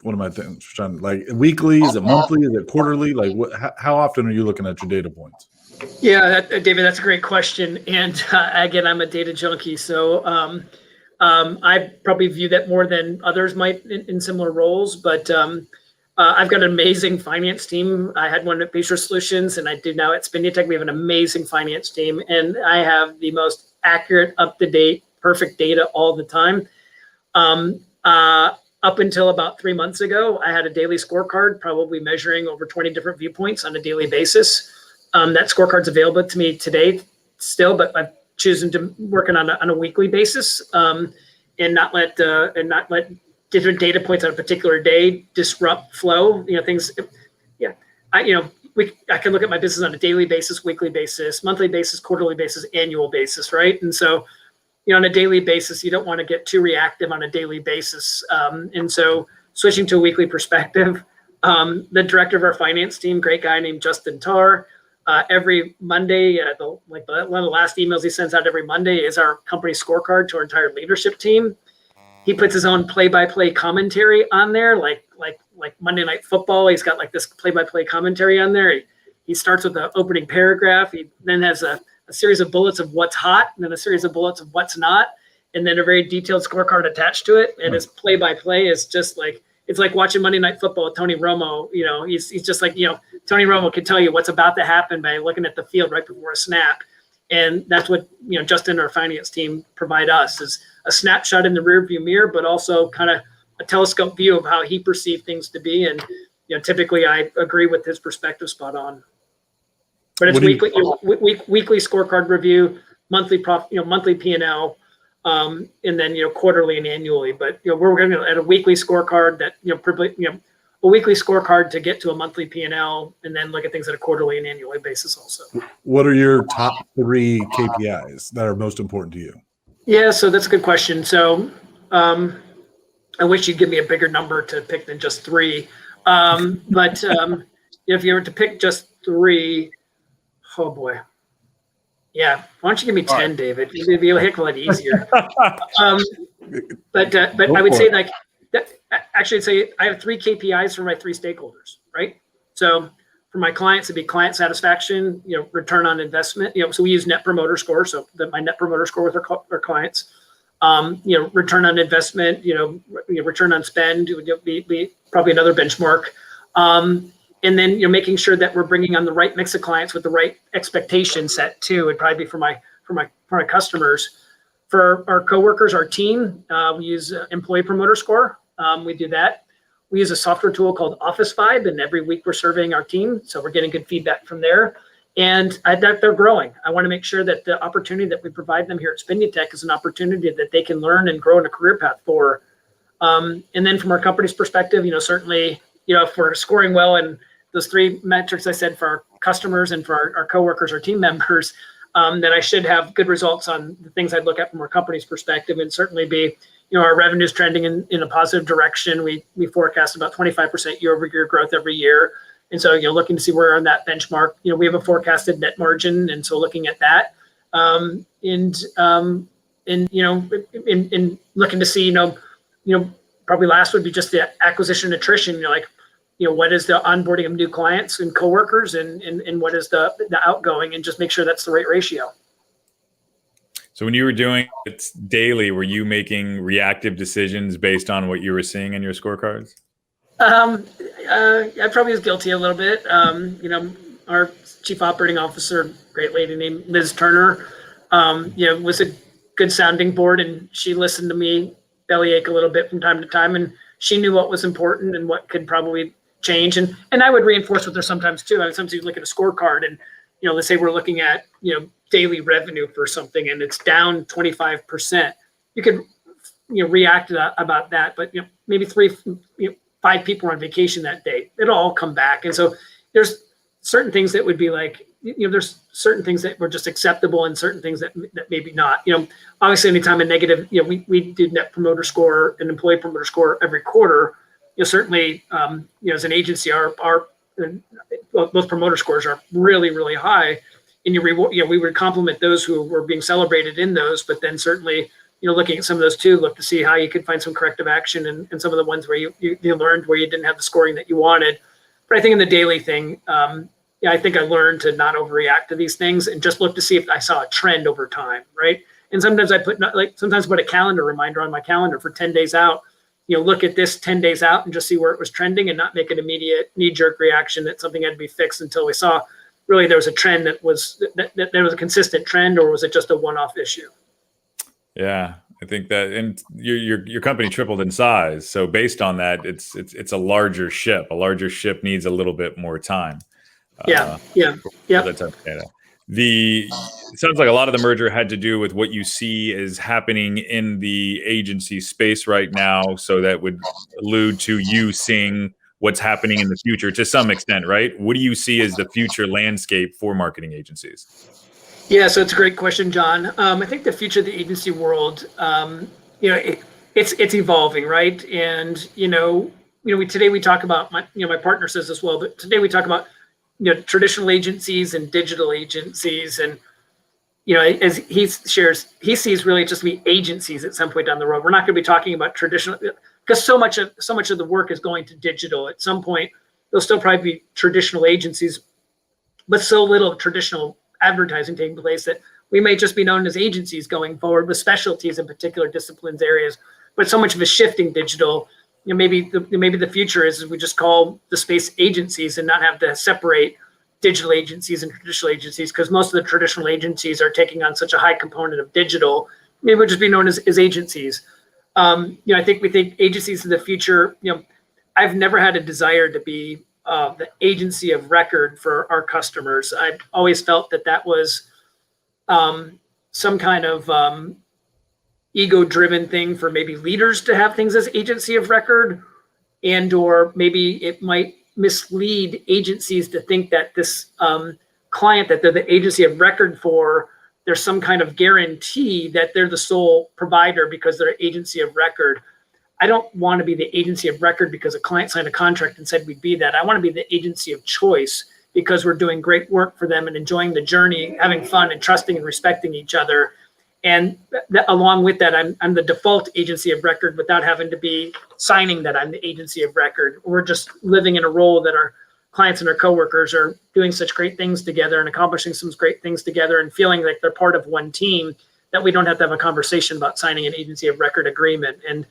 what am I trying, like, weekly? Is it monthly? Is it quarterly? Like, how often are you looking at your data points? Yeah, David, that's a great question. And again, I'm a data junkie, so I probably view that more than others might in similar roles. But I've got an amazing finance team. I had one at Kpis Solutions, and I do now at Spinutech. We have an amazing finance team, and I have the most accurate, up-to-date, perfect data all the time. Up until about 3 months ago, I had a daily scorecard, probably measuring over 20 different viewpoints on a daily basis. That scorecard's available to me today still, but I'm choosing to working on a weekly basis, and not let different data points on a particular day disrupt flow. Things. Yeah, I can look at my business on a daily basis, weekly basis, monthly basis, quarterly basis, annual basis, right? And so, on a daily basis, you don't want to get too reactive on a daily basis. And so switching to a weekly perspective, the director of our finance team, great guy named Justin Tarr, every Monday, one of the last emails he sends out every Monday is our company scorecard to our entire leadership team. He puts his own play-by-play commentary on there, like Monday Night Football. He's got like this play-by-play commentary on there. He starts with the opening paragraph. He then has a series of bullets of what's hot, and then a series of bullets of what's not, and then a very detailed scorecard attached to it. And his play-by-play is just like, it's like watching Monday Night Football with Tony Romo. He's just like, Tony Romo can tell you what's about to happen by looking at the field right before a snap. And that's what, Justin and our finance team provide us, is a snapshot in the rearview mirror, but also kind of a telescope view of how he perceived things to be. And, typically I agree with his perspective spot on. But it's weekly scorecard review, monthly monthly P&L, and then quarterly and annually. But we're going to at a weekly scorecard that a weekly scorecard to get to a monthly P&L, and then look at things at a quarterly and annually basis also. What are your top 3 KPIs that are most important to you? Yeah, so that's a good question. So I wish you'd give me a bigger number to pick than just 3. But if you were to pick just 3. Oh boy. Yeah. Why don't you give me 10, David? It'd be a heck of a lot easier. But I would say, like, actually I'd say I have 3 KPIs for my 3 stakeholders, right? So for my clients, it'd be client satisfaction, return on investment. So we use Net Promoter Score. So my Net Promoter Score with our clients, return on investment, return on spend would be probably another benchmark. And then making sure that we're bringing on the right mix of clients with the right expectation set too. Would probably be for my customers. For our coworkers, our team, we use Employee Promoter Score. We do that. We use a software tool called Office Vibe, and every week we're surveying our team, so we're getting good feedback from there. And that they're growing. I want to make sure that the opportunity that we provide them here at Spinutech is an opportunity that they can learn and grow in a career path for. And then from our company's perspective, certainly, if we're scoring well in those 3 metrics I said for our customers and for our coworkers, our team members, then I should have good results on the things I'd look at from our company's perspective, and certainly be, our revenue's trending in a positive direction. We forecast about 25% year-over-year growth every year. And so, looking to see where we're on that benchmark. We have a forecasted net margin, and so looking at that, and looking to see, probably last would be just the acquisition attrition. What is the onboarding of new clients and coworkers, and what is the outgoing, and just make sure that's the right ratio. So when you were doing it daily, were you making reactive decisions based on what you were seeing in your scorecards? I probably was guilty a little bit. Our chief operating officer, great lady named Liz Turner, was a good sounding board, and she listened to me bellyache a little bit from time to time, and she knew what was important and what could probably change. And I would reinforce with her sometimes too. Sometimes you look at a scorecard and, let's say we're looking at, daily revenue for something and it's down 25%. You could, react about that, but, maybe 5 people are on vacation that day. It'll all come back. And so there's certain things that would be like, there's certain things that were just acceptable and certain things that maybe not. Obviously anytime a negative, we do Net Promoter Score and Employee Promoter Score every quarter. Certainly, as an agency, those promoter scores are really, really high, and we would compliment those who were being celebrated in those. But then certainly, looking at some of those too, look to see how you could find some corrective action and some of the ones where you learned where you didn't have the scoring that you wanted. But I think in the daily thing, I think I learned to not overreact to these things and just look to see if I saw a trend over time, right? And sometimes I put a calendar reminder on my calendar for 10 days out. Look at this 10 days out and just see where it was trending, and not make an immediate knee-jerk reaction that something had to be fixed until we saw really there was a trend that there was a consistent trend, or was it just a one-off issue? Yeah, I think that, and your company tripled in size. So based on that, it's a larger ship. A larger ship needs a little bit more time. Yeah. That type of data. It sounds like a lot of the merger had to do with what you see is happening in the agency space right now. So that would allude to you seeing what's happening in the future to some extent, right? What do you see as the future landscape for marketing agencies? Yeah, so it's a great question, John. I think the future of the agency world, it's evolving, right? And today we talk about my partner says as well, but today we talk about traditional agencies and digital agencies, and as he shares, he sees really just be agencies at some point down the road. We're not going to be talking about traditional, because so much of the work is going to digital. At some point, there'll still probably be traditional agencies, but so little traditional advertising taking place that we may just be known as agencies going forward, with specialties in particular disciplines areas. But so much of a shifting digital. Maybe the future is we just call the space agencies and not have to separate digital agencies and traditional agencies, because most of the traditional agencies are taking on such a high component of digital. Maybe we'll just be known as agencies. I think we think agencies in the future. I've never had a desire to be the agency of record for our customers. I've always felt that was some kind of ego-driven thing for maybe leaders to have things as agency of record, or maybe it might mislead agencies to think that this client that they're the agency of record for, there's some kind of guarantee that they're the sole provider because they're agency of record. I don't want to be the agency of record because a client signed a contract and said we'd be that. I want to be the agency of choice because we're doing great work for them and enjoying the journey, having fun and trusting and respecting each other. And along with that, I'm the default agency of record without having to be signing that I'm the agency of record. We're just living in a role that our clients and our coworkers are doing such great things together and accomplishing some great things together and feeling like they're part of one team that we don't have to have a conversation about signing an agency of record agreement. And,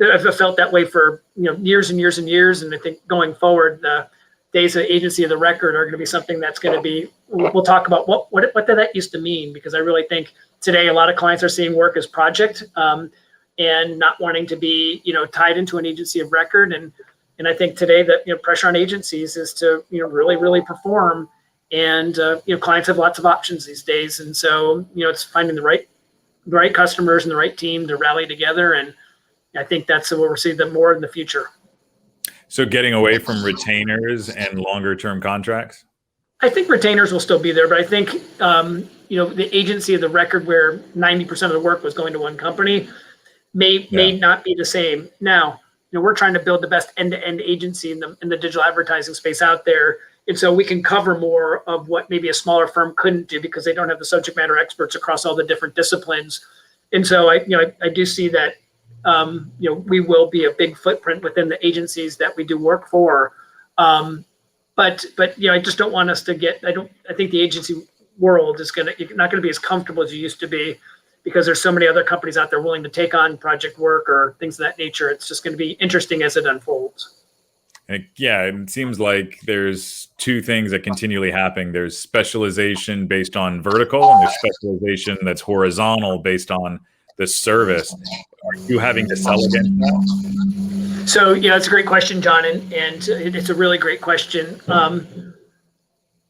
I've felt that way for, years and years and years. And I think going forward, the days of agency of the record are going to be something that's going to be, we'll talk about what did that used to mean? Because I really think today a lot of clients are seeing work as project and not wanting to be, tied into an agency of record. And I think today that, pressure on agencies is to, really, really perform. And, clients have lots of options these days. And so, it's finding the right customers and the right team to rally together. And I think that's what we're seeing them more in the future. So getting away from retainers and longer term contracts? I think retainers will still be there, but I think, the agency of the record where 90% of the work was going to one company may not be the same. Now, we're trying to build the best end-to-end agency in the digital advertising space out there. And so we can cover more of what maybe a smaller firm couldn't do because they don't have the subject matter experts across all the different disciplines. And so I do see that, we will be a big footprint within the agencies that we do work for. But I just don't want us to get, I think the agency world is not going to be as comfortable as it used to be because there's so many other companies out there willing to take on project work or things of that nature. It's just going to be interesting as it unfolds. It seems like there's two things that continually happen. There's specialization based on vertical and there's specialization that's horizontal based on the service. Are you having to sell against that? So, it's a great question, John, and it's a really great question.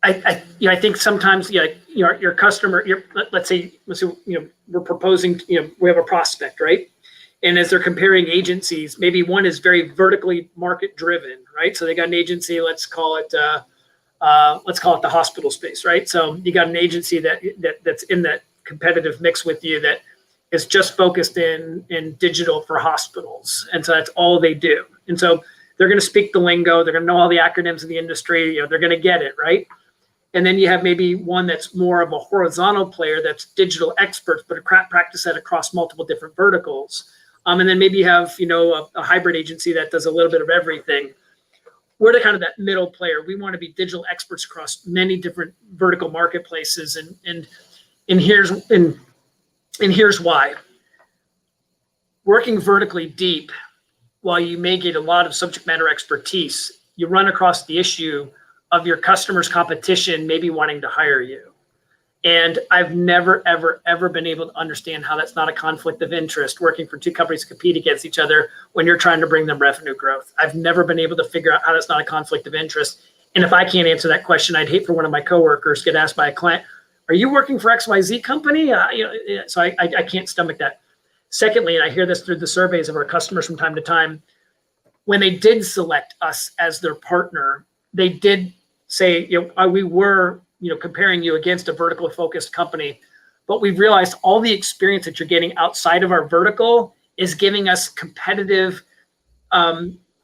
I think sometimes, your customer, let's say, we're proposing, we have a prospect, right? And as they're comparing agencies, maybe one is very vertically market driven, right? So they got an agency, let's call it the hospital space, right? So you got an agency that's in that competitive mix with you that is just focused in digital for hospitals. And so that's all they do. And so they're going to speak the lingo. They're going to know all the acronyms of the industry. They're going to get it, right? And then you have maybe one that's more of a horizontal player that's digital experts, but practice that across multiple different verticals. And then maybe you have, a hybrid agency that does a little bit of everything. We're the kind of that middle player. We want to be digital experts across many different vertical marketplaces. And here's why. Working vertically deep, while you may get a lot of subject matter expertise, you run across the issue of your customers' competition maybe wanting to hire you. And I've never, ever, ever been able to understand how that's not a conflict of interest working for two companies to compete against each other when you're trying to bring them revenue growth. I've never been able to figure out how that's not a conflict of interest. And if I can't answer that question, I'd hate for one of my coworkers to get asked by a client, are you working for XYZ company? So I can't stomach that. Secondly, and I hear this through the surveys of our customers from time to time, when they did select us as their partner, they did say, we were comparing you against a vertical focused company, but we've realized all the experience that you're getting outside of our vertical is giving us competitive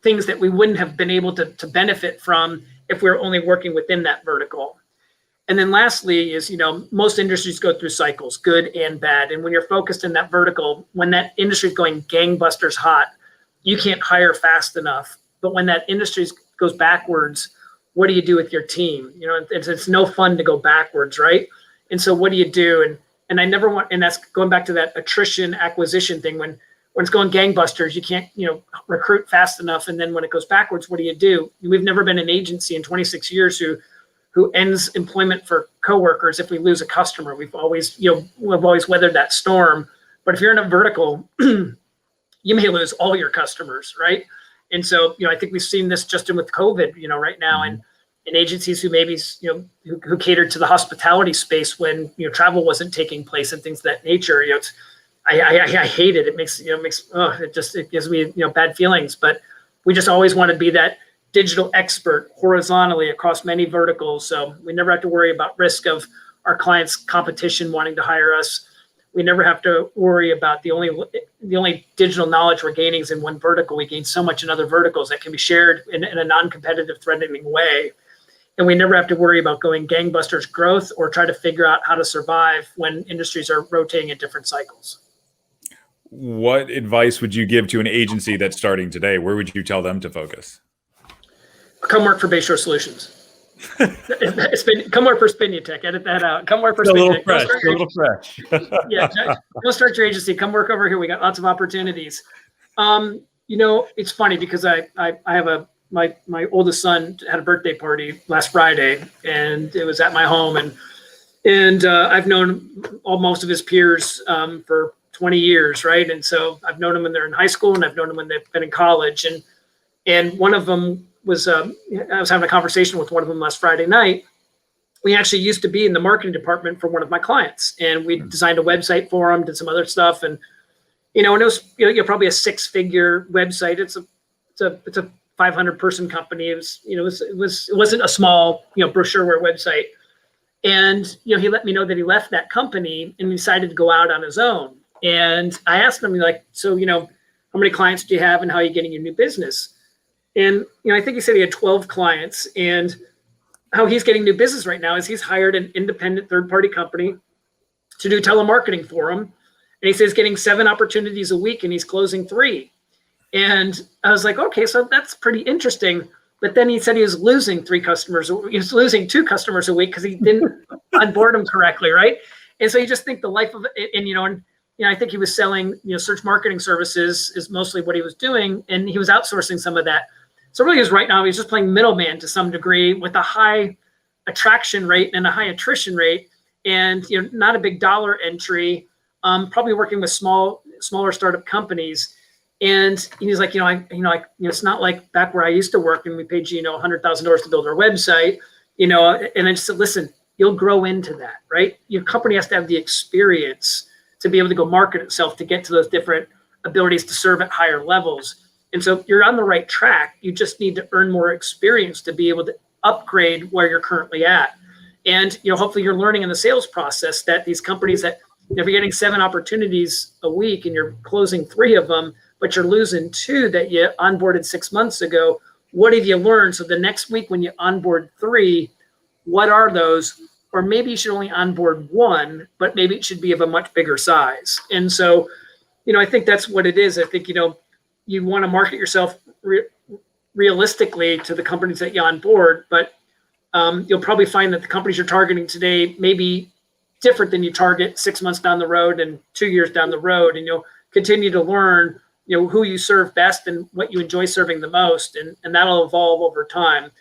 things that we wouldn't have been able to benefit from if we were only working within that vertical. And then lastly is, most industries go through cycles, good and bad. And when you're focused in that vertical, when that industry is going gangbusters hot, you can't hire fast enough. But when that industry goes backwards, what do you do with your team? It's no fun to go backwards, right? And so what do you do? And I never want, and that's going back to that attrition acquisition thing. When it's going gangbusters, you can't, recruit fast enough. And then when it goes backwards, what do? We've never been an agency in 26 years who ends employment for coworkers if we lose a customer. We've always weathered that storm. But if you're in a vertical, you may lose all your customers, right? And so, I think we've seen this just with COVID, right now, and in agencies who maybe, who catered to the hospitality space when, travel wasn't taking place and things of that nature. I hate it. It makes, it gives me, bad feelings. But we just always want to be that digital expert horizontally across many verticals. So we never have to worry about risk of our clients' competition wanting to hire us. We never have to worry about the only digital knowledge we're gaining is in one vertical. We gain so much in other verticals that can be shared in a non-competitive, threatening way. and we never have to worry about going gangbusters growth or try to figure out how to survive when industries are rotating in different cycles. What advice would you give to an agency that's starting today? Where would you tell them to focus? Come work for Bayshore Solutions. Come work for Spinutech. Edit that out. Come work for Spinutech. A little fresh. Yeah, go start your agency. Come work over here. We got lots of opportunities. It's funny because I have my oldest son had a birthday party last Friday, and it was at my home, and I've known most of his peers for 20 years, right? And so I've known them when they're in high school, and I've known them when they've been in college, and one of them was I was having a conversation with one of them last Friday night. We actually used to be in the marketing department for one of my clients, and we designed a website for him, did some other stuff, and and it was probably a 6-figure website. It's a 500-person company. It wasn't a small brochureware website, and he let me know that he left that company and decided to go out on his own. And I asked him, so how many clients do you have, and how are you getting your new business? And I think he said he had 12 clients, and how he's getting new business right now is he's hired an independent third-party company to do telemarketing for him. And he says he's getting 7 opportunities a week, and he's closing 3. And I was like, okay, so that's pretty interesting. But then he said he was losing 3 customers. He was losing 2 customers a week because he didn't onboard them correctly, right? And so you just think the life of it, and I think he was selling search marketing services is mostly what he was doing, and he was outsourcing some of that. So really, right now he's just playing middleman to some degree with a high attraction rate and a high attrition rate, and not a big dollar entry. Probably working with smaller startup companies. And he's like, it's not like back where I used to work and we paid you, $100,000 to build our website, and I just said, listen, you'll grow into that, right? Your company has to have the experience to be able to go market itself, to get to those different abilities to serve at higher levels. And so you're on the right track. You just need to earn more experience to be able to upgrade where you're currently at. And, hopefully you're learning in the sales process that these companies that, if you're getting 7 opportunities a week and you're closing 3 of them, but you're losing 2 that you onboarded 6 months ago, what have you learned? So the next week when you onboard 3, what are those? Or maybe you should only onboard 1, but maybe it should be of a much bigger size. And so, I think that's what it is. I think, you want to market yourself realistically to the companies that you onboard, but you'll probably find that the companies you're targeting today may be different than you target 6 months down the road and 2 years down the road. And you'll continue to learn, who you serve best and what you enjoy serving the most. And that'll evolve over time.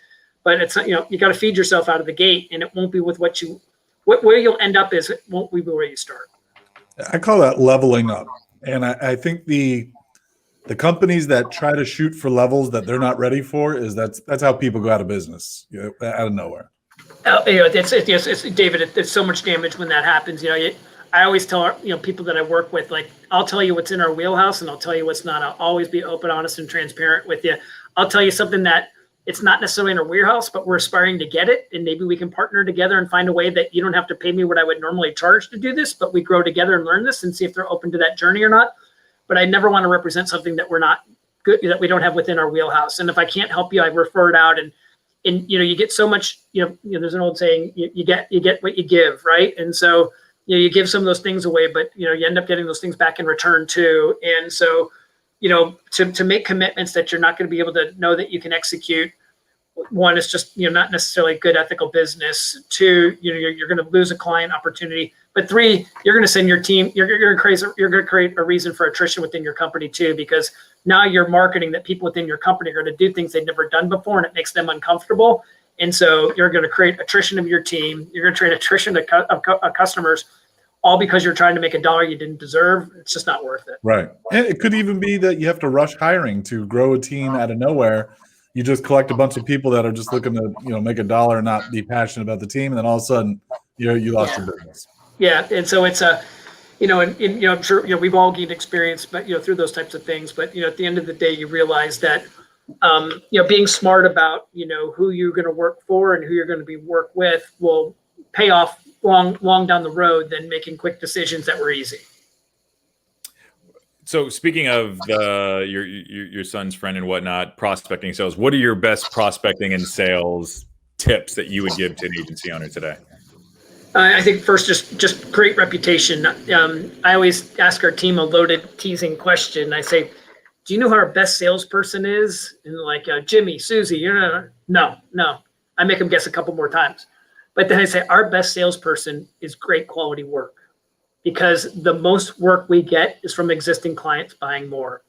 But it's, you got to feed yourself out of the gate, and it won't be with where you'll end up is, it won't be where you start. I call that leveling up. And I think the companies that try to shoot for levels that they're not ready for that's how people go out of business, out of nowhere. It's David. It's so much damage when that happens. I always tell people that I work with, like, I'll tell you what's in our wheelhouse, and I'll tell you what's not. I'll always be open, honest, and transparent with you. I'll tell you something that it's not necessarily in our wheelhouse, but we're aspiring to get it, and maybe we can partner together and find a way that you don't have to pay me what I would normally charge to do this, but we grow together and learn this and see if they're open to that journey or not. But I never want to represent something that we're not good, that we don't have within our wheelhouse. And if I can't help you, I refer it out. And you get so much, there's an old saying, you get what you give, right? And so, you give some of those things away, but, you end up getting those things back in return too. And so, to make commitments that you're not going to be able to know that you can execute, one, is just, not necessarily good ethical business. 2, you're going to lose a client opportunity. But 3, you're going to send your team, you're going to create a reason for attrition within your company too, because now you're marketing that people within your company are going to do things they've never done before, and it makes them uncomfortable. And so you're going to create attrition of your team. You're going to create attrition of customers, all because you're trying to make a dollar you didn't deserve. It's just not worth it. Right. And it could even be that you have to rush hiring to grow a team out of nowhere. You just collect a bunch of people that are just looking to, make a dollar and not be passionate about the team. And then all of a sudden you lost your business. Yeah. And so it's I'm sure, we've all gained experience, but, through those types of things. But, at the end of the day, you realize that, being smart about, who you're going to work for and who you're going to work with will pay off long down the road than making quick decisions that were easy. So speaking of your son's friend and whatnot, prospecting sales, what are your best prospecting and sales tips that you would give to an agency owner today? I think first, just great reputation. I always ask our team a loaded, teasing question. I say, do you know who our best salesperson is? And like, Jimmy, Susie, no. I make them guess a couple more times. But then I say, our best salesperson is great quality work, because the most work we get is from existing clients buying more.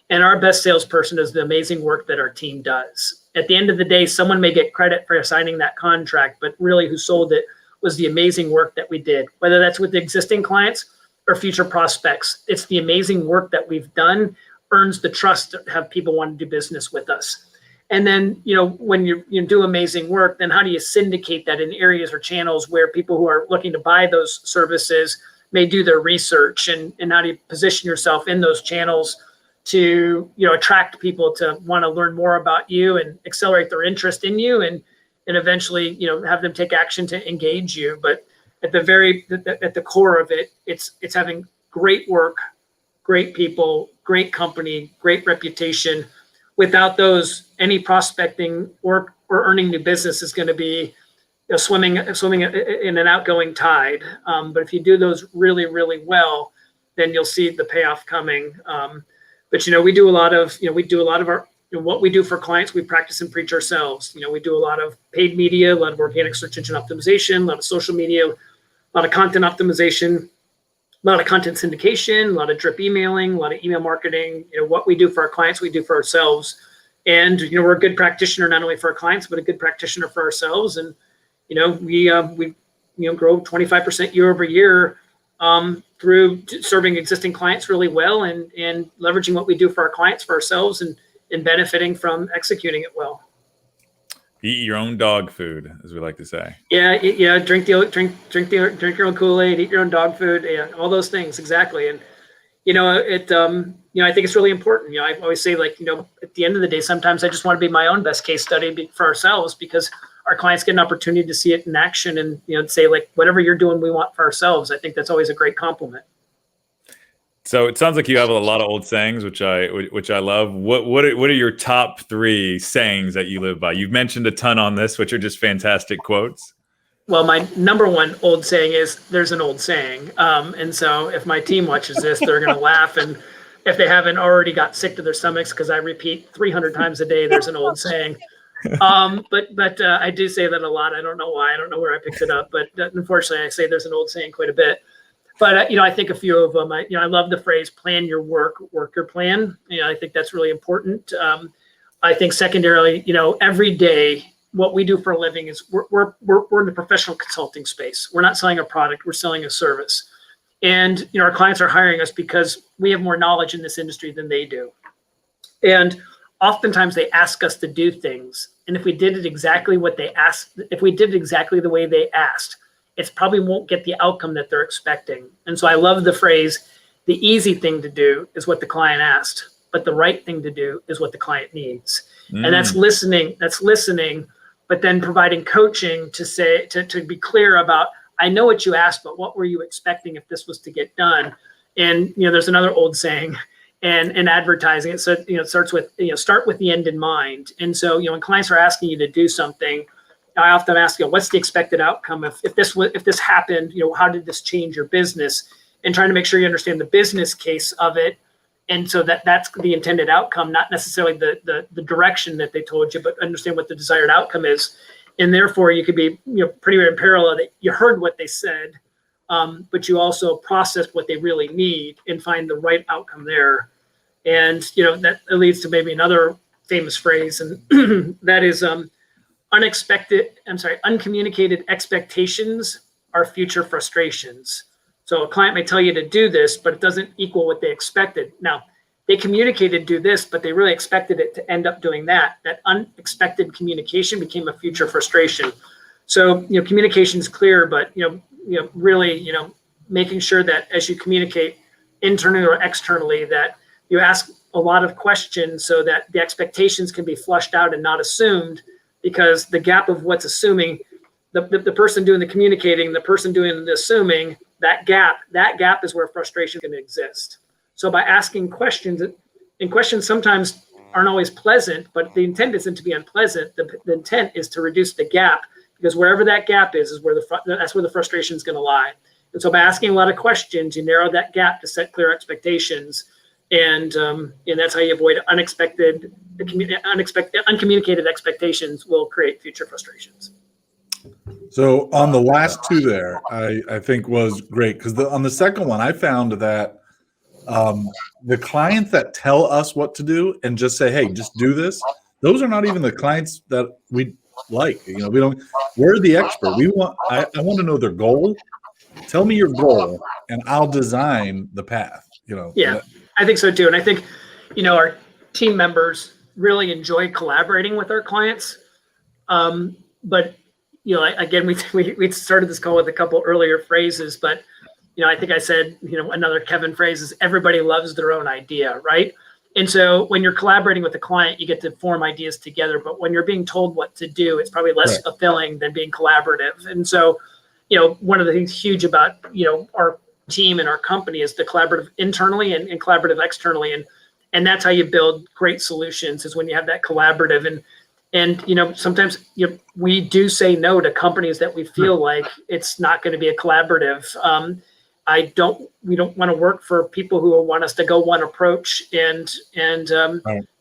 And our best salesperson is the amazing work that our team does. At the end of the day, someone may get credit for signing that contract, but really who sold it was the amazing work that we did, whether that's with the existing clients or future prospects. It's the amazing work that we've done earns the trust to have people want to do business with us. And then, when you do amazing work, then how do you syndicate that in areas or channels where people who are looking to buy those services may do their research, and how do you position yourself in those channels to, attract people to want to learn more about you and accelerate their interest in you, and eventually, have them take action to engage you. But at the core of it, it's having great work, great people, great company, great reputation. Without those, any prospecting or earning new business is going to be swimming in an outgoing tide. But if you do those really, really well, then you'll see the payoff coming. But we do a lot of our what we do for clients, we practice and preach ourselves. We do a lot of paid media, a lot of organic search engine optimization, a lot of social media, a lot of content optimization, a lot of content syndication, a lot of drip emailing, a lot of email marketing. What we do for our clients, we do for ourselves. And we're a good practitioner, not only for our clients, but a good practitioner for ourselves. And we grow 25% year over year through serving existing clients really well, and leveraging what we do for our clients for ourselves, and benefiting from executing it well. Eat your own dog food, as we like to say. Yeah. Drink your own Kool-Aid, eat your own dog food, all those things. Exactly. And, I think it's really important. I always say, at the end of the day, sometimes I just want to be my own best case study for ourselves, because our clients get an opportunity to see it in action, and, say, whatever you're doing, we want for ourselves. I think that's always a great compliment. So it sounds like you have a lot of old sayings, which I love. What are your top 3 sayings that you live by? You've mentioned a ton on this, which are just fantastic quotes. Well, my number one old saying is, there's an old saying. And so if my team watches this, they're going to laugh. And if they haven't already got sick to their stomachs, because I repeat 300 times a day, there's an old saying. But I do say that a lot. I don't know why. I don't know where I picked it up. But unfortunately, I say there's an old saying quite a bit. But, I think a few of them, I love the phrase, plan your work, work your plan. I think that's really important. I think secondarily, every day, what we do for a living is we're in the professional consulting space. We're not selling a product, we're selling a service. And, our clients are hiring us because we have more knowledge in this industry than they do. And oftentimes they ask us to do things. And if we did it exactly what they asked, if we did it exactly the way they asked, it probably won't get the outcome that they're expecting. And so I love the phrase, the easy thing to do is what the client asked, but the right thing to do is what the client needs. And that's listening, but then providing coaching to say, to be clear about, I know what you asked, but what were you expecting if this was to get done? And, there's another old saying, and advertising it. So, it starts with, start with the end in mind. And so, when clients are asking you to do something, I often ask, what's the expected outcome? If this happened, how did this change your business? And trying to make sure you understand the business case of it. And so that's the intended outcome, not necessarily the direction that they told you, but understand what the desired outcome is. And therefore you could be, pretty in parallel that you heard what they said, but you also process what they really need and find the right outcome there. And, that leads to maybe another famous phrase, and that is, uncommunicated expectations are future frustrations. So a client may tell you to do this, but it doesn't equal what they expected. Now, they communicated do this, but they really expected it to end up doing that. That unexpected communication became a future frustration. So, communication is clear, but, really, making sure that as you communicate internally or externally, that you ask a lot of questions so that the expectations can be flushed out and not assumed, because the gap of what's assuming, the person doing the communicating, the person doing the assuming, that gap is where frustration can exist. So by asking questions, and questions sometimes aren't always pleasant, but the intent isn't to be unpleasant. The intent is to reduce the gap, because wherever that gap is where that's where the frustration is going to lie. And so by asking a lot of questions, you narrow that gap to set clear expectations, and that's how you avoid uncommunicated expectations will create future frustrations. So on the last two there, I think was great, because on the second one, I found that the clients that tell us what to do and just say, hey, just do this, those are not even the clients that we like. We're the expert. I want to know their goal. Tell me your goal and I'll design the path. Yeah, I think so too. And I think, our team members really enjoy collaborating with our clients. But again, we started this call with a couple earlier phrases, but I think I said, another Kevin phrase is everybody loves their own idea, right? And so when you're collaborating with a client, you get to form ideas together. But when you're being told what to do, it's probably less fulfilling than being collaborative. And so, one of the things huge about, our team and our company is the collaborative internally and collaborative externally. And that's how you build great solutions, is when you have that collaborative. And sometimes we do say no to companies that we feel like it's not going to be a collaborative. We don't want to work for people who want us to go one approach and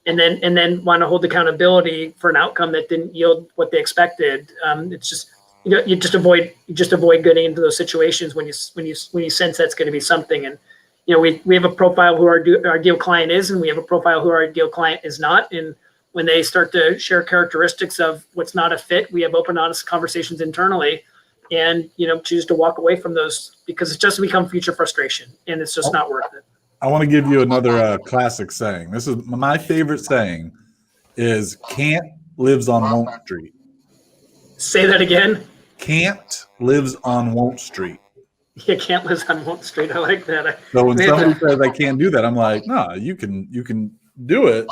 then want to hold accountability for an outcome that didn't yield what they expected. It's just, you just avoid getting into those situations when you sense that's going to be something. And we have a profile who our ideal client is, and we have a profile who our ideal client is not. And when they start to share characteristics of what's not a fit, we have open, honest conversations internally, and choose to walk away from those, because it's just become future frustration, and it's just not worth it. I want to give you another classic saying. This is my favorite saying: is "Can't lives on Won't Street." Say that again. Can't lives on Won't Street. Yeah, can't lives on Won't Street. I like that. So when somebody says I can't do that, I'm like, no, you can do it.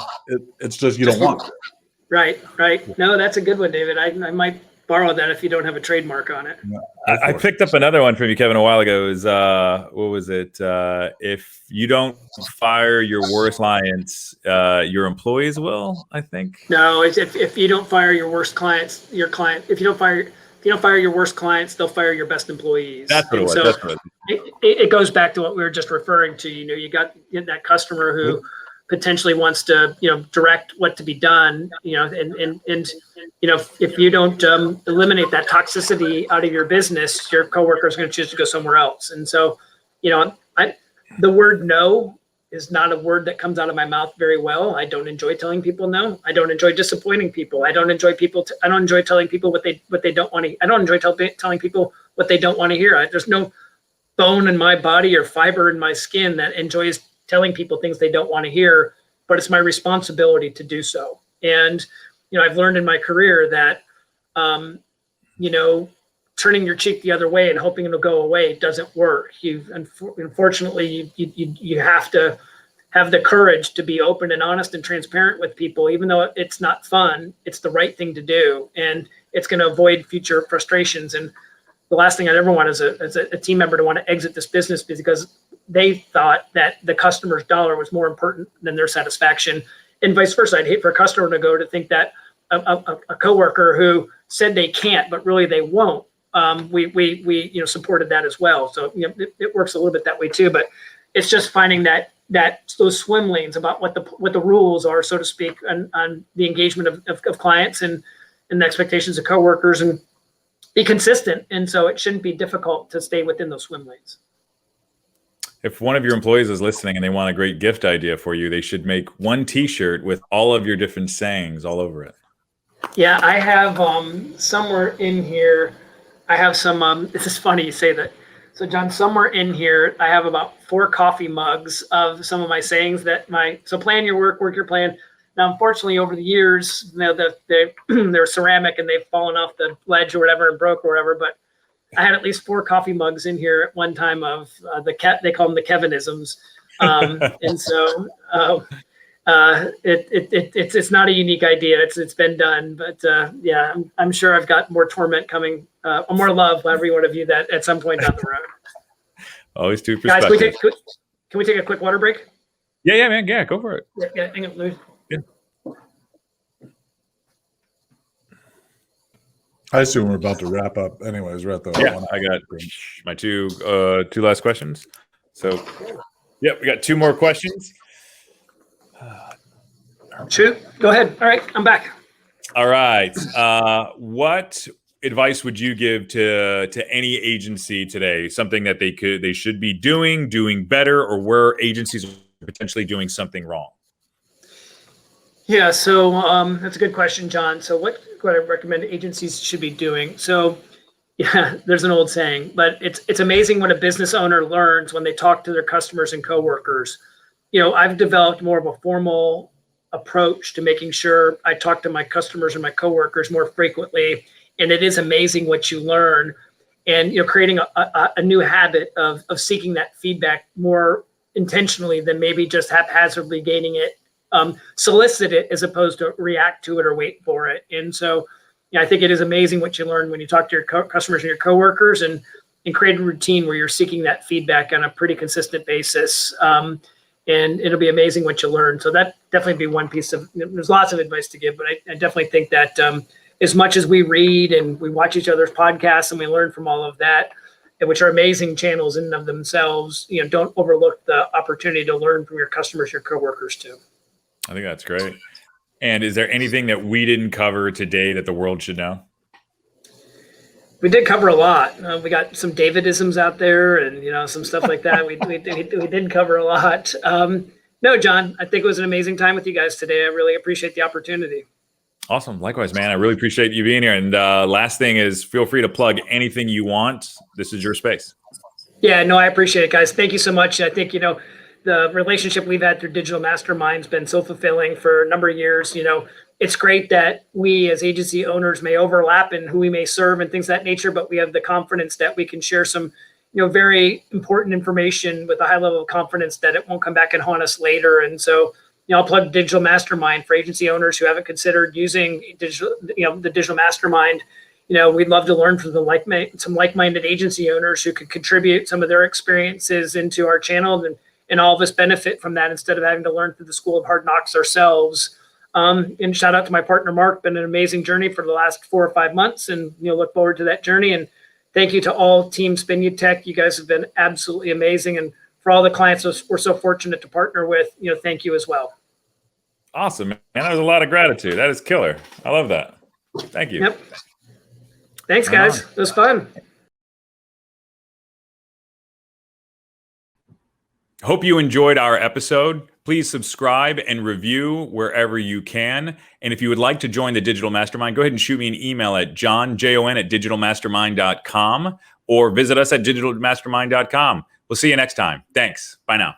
It's just you don't want to. Right. No, that's a good one, David. I might borrow that if you don't have a trademark on it. No, I picked up another one from you, Kevin, a while ago. It was what was it? If you don't fire your worst clients, your employees will, I think. No, it's if you don't fire your worst clients, if you don't fire your worst clients, they'll fire your best employees. That's what it was. So that's what it was. It goes back to what we were just referring to. You got that customer who potentially wants to, direct what to be done, and if you don't eliminate that toxicity out of your business, your coworker is going to choose to go somewhere else. And so, the word no is not a word that comes out of my mouth very well. I don't enjoy telling people no. I don't enjoy disappointing people. I don't enjoy telling people what they don't want to. I don't enjoy telling people what they don't want to hear. There's no bone in my body or fiber in my skin that enjoys telling people things they don't want to hear, but it's my responsibility to do so. And, I've learned in my career that, turning your cheek the other way and hoping it'll go away doesn't work. Unfortunately, you have to have the courage to be open and honest and transparent with people, even though it's not fun. It's the right thing to do, and it's going to avoid future frustrations. And the last thing I'd ever want is a team member to want to exit this business because they thought that the customer's dollar was more important than their satisfaction, and vice versa. I'd hate for a customer to think that a coworker who said they can't, but really they won't. We supported that as well. So it works a little bit that way too. But it's just finding that those swim lanes about what the rules are, so to speak, on the engagement of clients and the expectations of coworkers, and be consistent. And so it shouldn't be difficult to stay within those swim lanes. If one of your employees is listening and they want a great gift idea for you, they should make one T-shirt with all of your different sayings all over it. Yeah, I have somewhere in here, I have some, this is funny you say that. So John, somewhere in here, I have about 4 coffee mugs of some of my sayings so plan your work your plan. Now, unfortunately, over the years, they're ceramic and they've fallen off the ledge or whatever and broke or whatever, but I had at least 4 coffee mugs in here at one time of they call them the Kevinisms. And so it's not a unique idea. It's been done, but yeah, I'm sure I've got more torment coming, or more love, however you want to view that, at some point down the road. Always two perspectives. Guys, can we take a quick water break? Yeah, man. Yeah, go for it. Yeah, hang on. I assume we're about to wrap up. Anyways, we're at the one. I got my two last questions. So, yep, we got 2 more questions. Shoot, go ahead. All right, I'm back. All right. What advice would you give to any agency today? Something that they should be doing better, or where agencies are potentially doing something wrong? Yeah, so that's a good question, John. So what I recommend agencies should be doing. So yeah, there's an old saying, but it's amazing what a business owner learns when they talk to their customers and coworkers. I've developed more of a formal approach to making sure I talk to my customers and my coworkers more frequently. And it is amazing what you learn, and creating a new habit of seeking that feedback more intentionally than maybe just haphazardly gaining it. Solicit it as opposed to react to it or wait for it. And so, I think it is amazing what you learn when you talk to your customers and your coworkers, and create a routine where you're seeking that feedback on a pretty consistent basis. And it'll be amazing what you learn. So that definitely be one piece of. There's lots of advice to give, but I definitely think that as much as we read and we watch each other's podcasts and we learn from all of that, which are amazing channels in and of themselves, don't overlook the opportunity to learn from your customers, your coworkers too. I think that's great. And is there anything that we didn't cover today that the world should know? We did cover a lot. We got some Davidisms out there, and some stuff like that. We did cover a lot. No, John, I think it was an amazing time with you guys today. I really appreciate the opportunity. Awesome. Likewise, man. I really appreciate you being here. And last thing is, feel free to plug anything you want. This is your space. Yeah, no, I appreciate it, guys. Thank you so much. I think the relationship we've had through Digital Masterminds been so fulfilling for a number of years. It's great that we as agency owners may overlap in who we may serve and things of that nature, but we have the confidence that we can share some, very important information with a high level of confidence that it won't come back and haunt us later. And so, I'll plug Digital Mastermind for agency owners who haven't considered using the Digital Mastermind. We'd love to learn from some like-minded agency owners who could contribute some of their experiences into our channel, and all of us benefit from that instead of having to learn through the school of hard knocks ourselves. And shout out to my partner, Mark. Been an amazing journey for the last 4 or 5 months, and look forward to that journey. And thank you to all Team Spinutech. You guys have been absolutely amazing. And for all the clients we're so fortunate to partner with, thank you as well. Awesome, man. That was a lot of gratitude. That is killer. I love that. Thank you. Yep. Thanks, guys. It was fun. Hope you enjoyed our episode. Please subscribe and review wherever you can. And if you would like to join the Digital Mastermind, go ahead and shoot me an email at jon@digitalmastermind.com, or visit us at digitalmastermind.com. We'll see you next time. Thanks. Bye now.